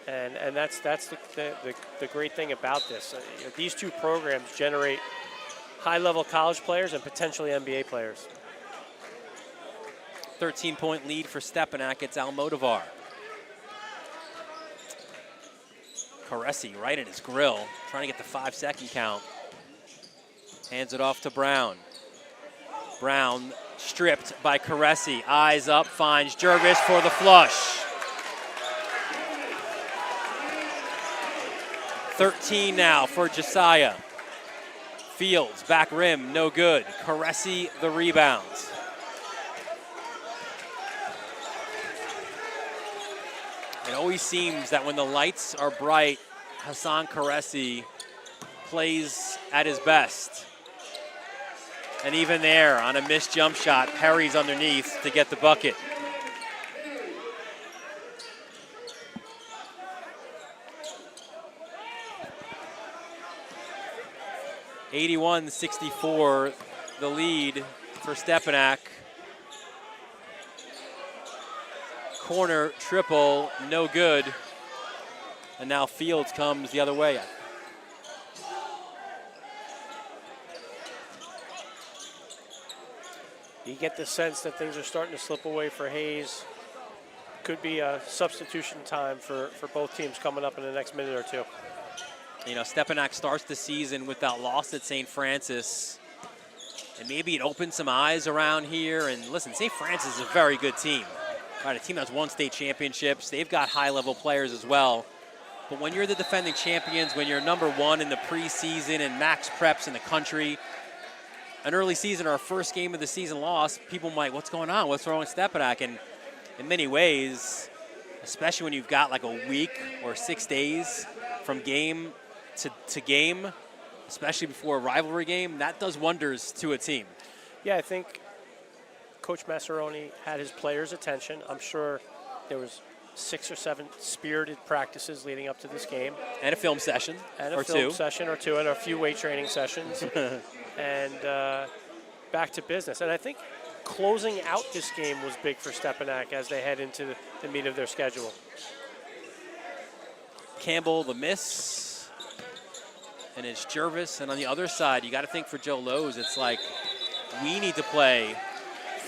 And that's the great thing about this. You know, these 2 programs generate high-level college players and potentially NBA players. 13-point lead for Stepinac. It's Almodovar. Caressi right in his grill, trying to get the 5-second count. Hands it off to Brown. Brown stripped by Caressi. Eyes up, finds Jervis for the flush. 13 now for Josiah. Fields, back rim, no good. Caressi the rebounds. It always seems that when the lights are bright, Hassan Caressi plays at his best. And even there, on a missed jump shot, Perry's underneath to get the bucket. (81-64), the lead for Stepinac. Corner triple, no good. And now Fields comes the other way. You get the sense that things are starting to slip away for Hayes. Could be a substitution time for both teams coming up in the next minute or 2. You know, Stepinac starts the season with that loss at St. Francis. And maybe it opens some eyes around here. And listen, St. Francis is a very good team. Right, a team that's won state championships. They've got high-level players as well. But when you're the defending champions, when you're #1 in the preseason and max preps in the country, an early season or a first game of the season loss, people might, what's going on? What's wrong with Stepinac? And in many ways, especially when you've got like a week or 6 days from game to game, especially before a rivalry game, that does wonders to a team. Yeah, I think Coach Massaroni had his players' attention. I'm sure there was 6 or 7 spirited practices leading up to this game. And a film session and or a film 2. session or 2, and a few weight training sessions. And back to business. And I think closing out this game was big for Stepinac as they head into the meat of their schedule. Campbell, the miss. And it's Jervis. And on the other side, you got to think for Joe Lowe's, it's like we need to play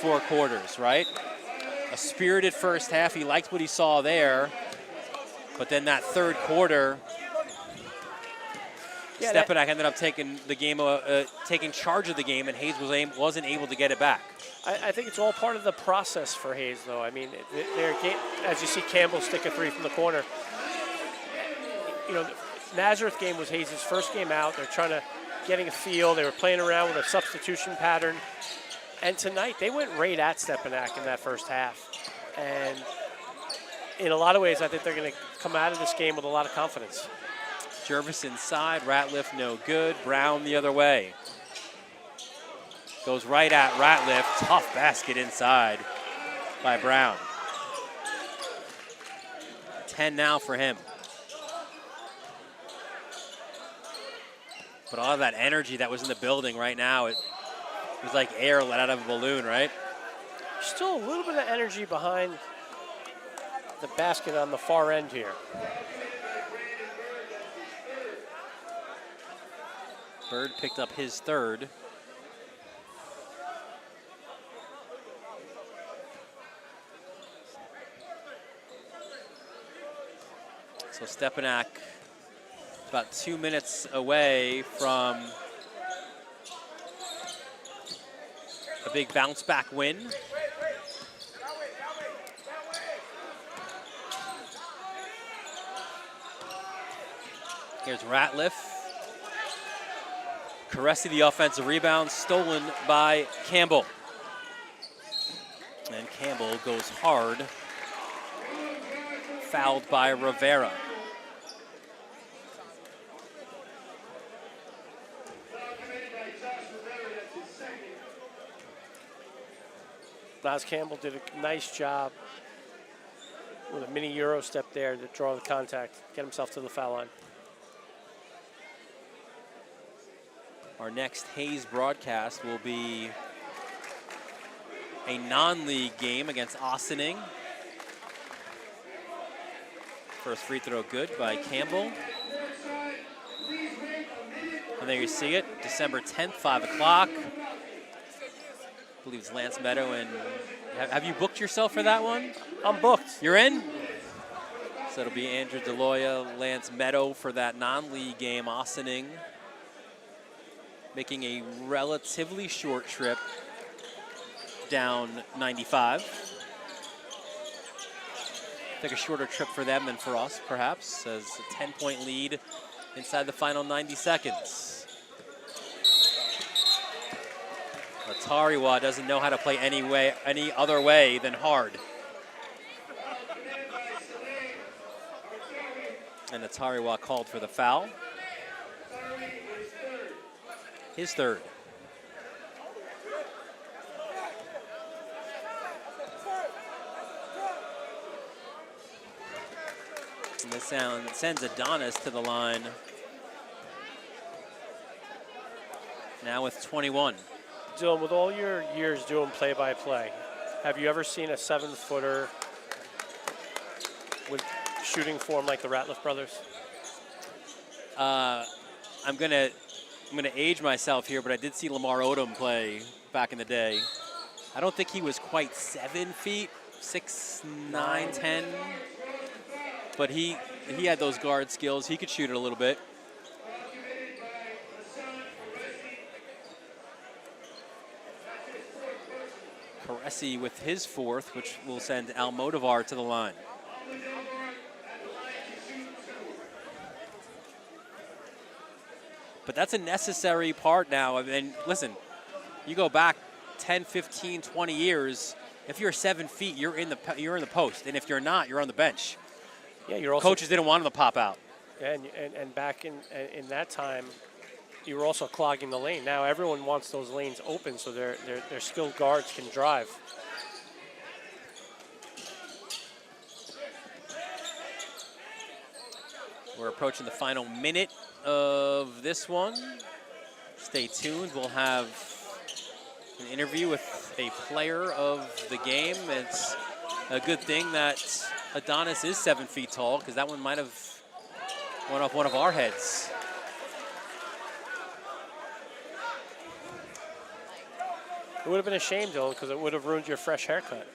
4 quarters, right? A spirited first half. He liked what he saw there. But then that third quarter, Stepinac ended up taking the game, taking charge of the game, and Hayes wasn't able to get it back. I think it's all part of the process for Hayes, though. I mean, as you see Campbell stick a 3 from the corner. You know, the Nazareth game was Hayes' first game out. They're getting a feel. They were playing around with a substitution pattern. And tonight, they went right at Stepinac in that first half. And in a lot of ways, I think they're going to come out of this game with a lot of confidence. Jervis inside, Ratliff no good. Brown the other way. Goes right at Ratliff. Tough basket inside by Brown. 10 now for him. But all of that energy that was in the building right now, it was like air let out of a balloon, right? Still a little bit of energy behind the basket on the far end here. Bird picked up his third. So Stepinac about 2 minutes away from a big bounce back win. Here's Ratliff. Caressy, the offensive rebound, stolen by Campbell. And Campbell goes hard, fouled by Rivera. Nas Campbell did a nice job with a mini Euro step there to draw the contact, get himself to the foul line. Our next Hayes broadcast will be a non-league game against Ossining. First free throw good by Campbell. And there you see it, December 10th, 5 o'clock. I believe it's Lance Meadow. And have you booked yourself for that one? I'm booked. You're in? So it'll be Andrew DeLoya, Lance Meadow for that non-league game, Ossining. Making a relatively short trip down 95. I think a shorter trip for them than for us, perhaps, as a 10-point lead inside the final 90 seconds. Atariwa doesn't know how to play any other way than hard. And Atariwa called for the foul. His third. And this sends Adonis to the line. Now with 21. Dylan, with all your years doing play-by-play, have you ever seen a 7-footer with shooting form like the Ratliff brothers? I'm gonna age myself here, but I did see Lamar Odom play back in the day. I don't think he was quite 7 feet, 6'9", 10, but he had those guard skills. He could shoot it a little bit. Caressy with his fourth, which will send Almodovar to the line. But that's a necessary part now. I mean, listen, you go back 10, 15, 20 years, if you're 7 feet, you're in the post. And if you're not, you're on the bench. Yeah, you're also coaches didn't want them to pop out. And back in that time, you were also clogging the lane. Now everyone wants those lanes open so their skilled guards can drive. We're approaching the final minute of this one. Stay tuned. We'll have an interview with a player of the game. It's a good thing that Adonis is 7 feet tall, because that one might have went off one of our heads. It would have been a shame, Dylan, because it would have ruined your fresh haircut.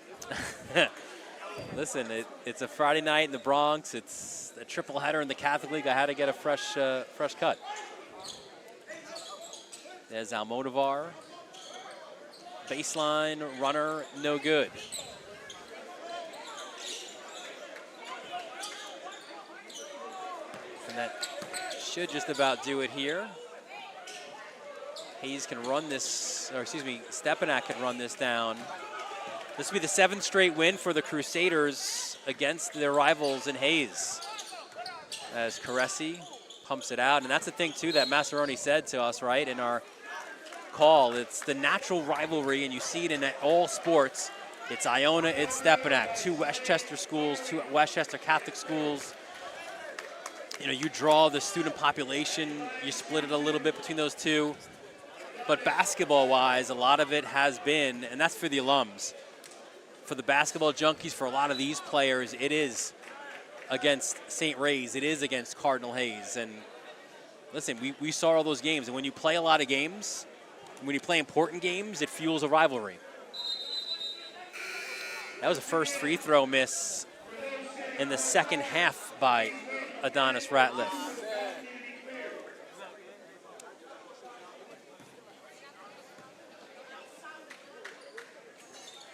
Listen, it's a Friday night in the Bronx. It's a triple header in the Catholic League. I had to get a fresh cut. There's Almodovar. Baseline runner, no good. And that should just about do it here. Hayes can run this, or excuse me, Stepinac can run this down. This will be the 7th straight win for the Crusaders against their rivals in Hayes. As Caressy pumps it out. And that's the thing, too, that Massaroni said to us, right, in our call. It's the natural rivalry, and you see it in all sports. It's Iona, it's Stepinac, 2 Westchester schools, 2 Westchester Catholic schools. You know, you draw the student population, you split it a little bit between those two. But basketball-wise, a lot of it has been, and that's for the alums, for the basketball junkies, for a lot of these players, it is against St. Ray's. It is against Cardinal Hayes. And listen, we saw all those games. And when you play a lot of games, when you play important games, it fuels a rivalry. That was a first free throw miss in the second half by Adonis Ratliff.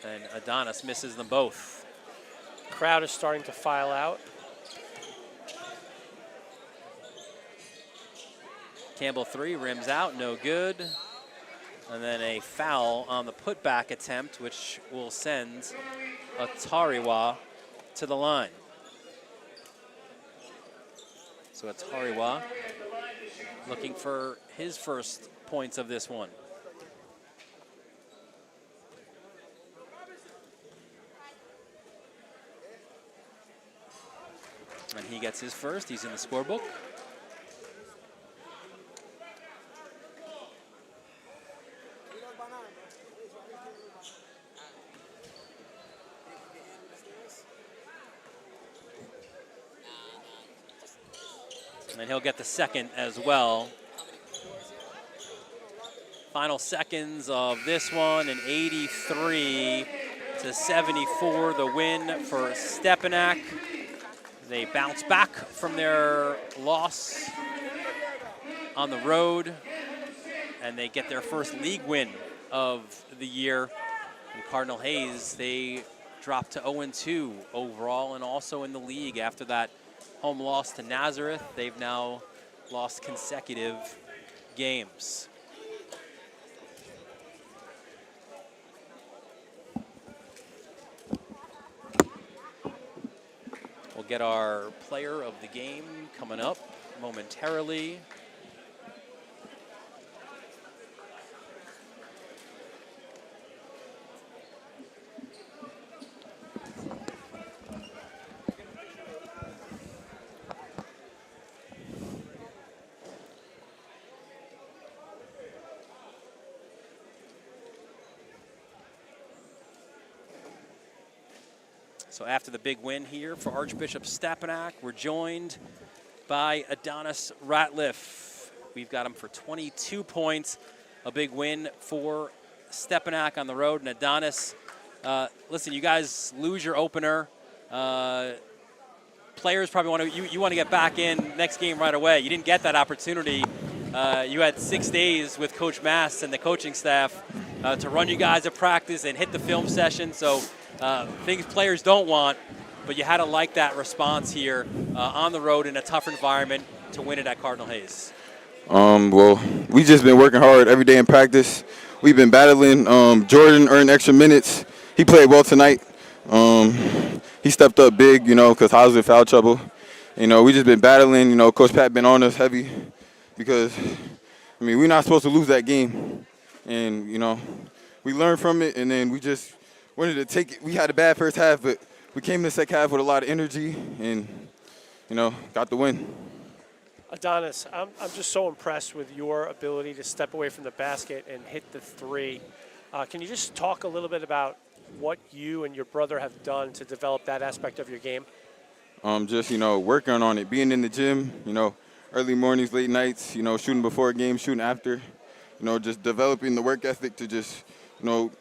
And Adonis misses them both. Crowd is starting to file out. Campbell 3, rims out, no good. And then a foul on the putback attempt, which will send Atariwa to the line. So Atariwa looking for his first points of this one. And he gets his first. He's in the scorebook. And he'll get the second as well. Final seconds of this one, an 83-74, the win for Stepinac. They bounce back from their loss on the road, and they get their first league win of the year. And Cardinal Hayes, they dropped to 0-2 overall and also in the league after that home loss to Nazareth. They've now lost consecutive games. We'll get our player of the game coming up momentarily. So after the big win here for Archbishop Stepinac, we're joined by Adonis Ratliff. We've got him for 22 points, a big win for Stepinac on the road. And Adonis, listen, you guys lose your opener. Players probably want to, you want to get back in next game right away. You didn't get that opportunity. You had 6 days with Coach Mass and the coaching staff to run you guys at practice and hit the film session. So things players don't want, but you had to like that response here on the road in a tough environment to win it at Cardinal Hayes. Well, we just been working hard every day in practice. We've been battling. Jordan earned extra minutes. He played well tonight. He stepped up big, because Haas was in foul trouble. We just been battling. Coach Pat been on us heavy because, we're not supposed to lose that game. And, we learned from it, and then we just wanted to take it. We had a bad first half, but we came in the second half with a lot of energy and, got the win. Adonis, I'm just so impressed with your ability to step away from the basket and hit the three. Can you just talk a little bit about what you and your brother have done to develop that aspect of your game? Just, working on it, being in the gym, early mornings, late nights, shooting before a game, shooting after, just developing the work ethic to just,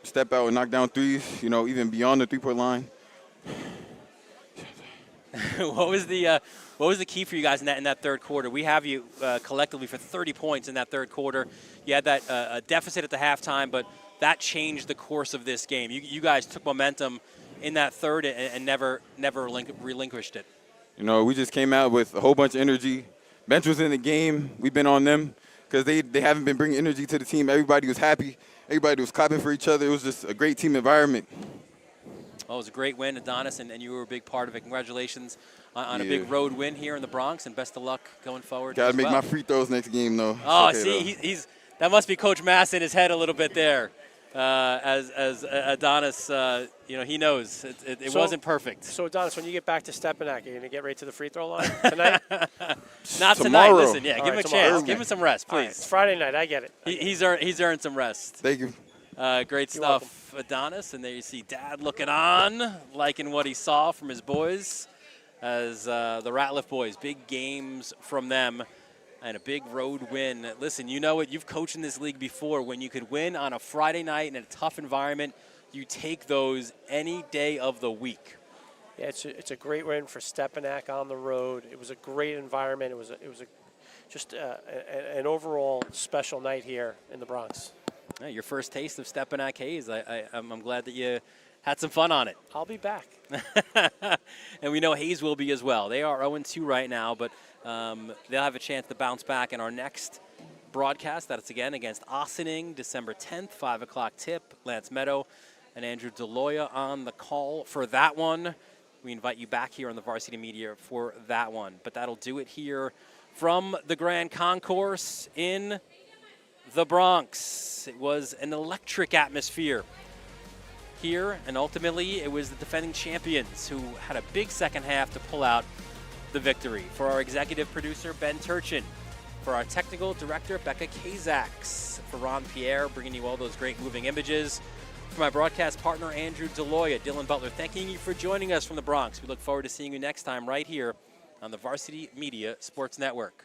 step out and knock down threes, even beyond the three-point line. What was the key for you guys in that third quarter? We have you collectively for 30 points in that third quarter. You had that deficit at the halftime, but that changed the course of this game. You guys took momentum in that third and never relinquished it. We just came out with a whole bunch of energy. Bench was in the game. We've been on them because they haven't been bringing energy to the team. Everybody was happy. Everybody was clapping for each other. It was just a great team environment. Well, it was a great win, Adonis, and you were a big part of it. Congratulations on a big road win here in the Bronx, and best of luck going forward. Got to make my free throws next game, though. Oh, okay, see, that must be Coach Mass in his head a little bit there. As Adonis, he knows it wasn't perfect. So, Adonis, when you get back to Stepinac, are you going to get right to the free throw line tonight? Not tonight. Listen, give him a chance. Give him some rest, please. Right, it's Friday night. I get it. He's earned some rest. Thank you. Great stuff, Adonis. And there you see Dad looking on, liking what he saw from his boys as the Ratliff boys. Big games from them and a big road win. Listen, you know it. You've coached in this league before. When you could win on a Friday night in a tough environment, you take those any day of the week. Yeah, it's a great win for Stepinac on the road. It was a great environment. It was just an overall special night here in the Bronx. Yeah, your first taste of Stepinac Hayes. I'm glad that you had some fun on it. I'll be back. And we know Hayes will be as well. They are 0-2 right now, but they'll have a chance to bounce back in our next broadcast. That's again against Ossining, December 10th, 5 o'clock tip. Lance Meadow and Andrew DeLoya on the call for that one. We invite you back here on the Varsity Media for that one. But that'll do it here from the Grand Concourse in the Bronx. It was an electric atmosphere here, and ultimately it was the defending champions who had a big second half to pull out the victory. For our executive producer, Ben Turchin, for our technical director, Becca Kazaks, for Ron Pierre, bringing you all those great moving images, for my broadcast partner, Andrew DeLoya, Dylan Butler, thanking you for joining us from the Bronx. We look forward to seeing you next time right here on the Varsity Media Sports Network.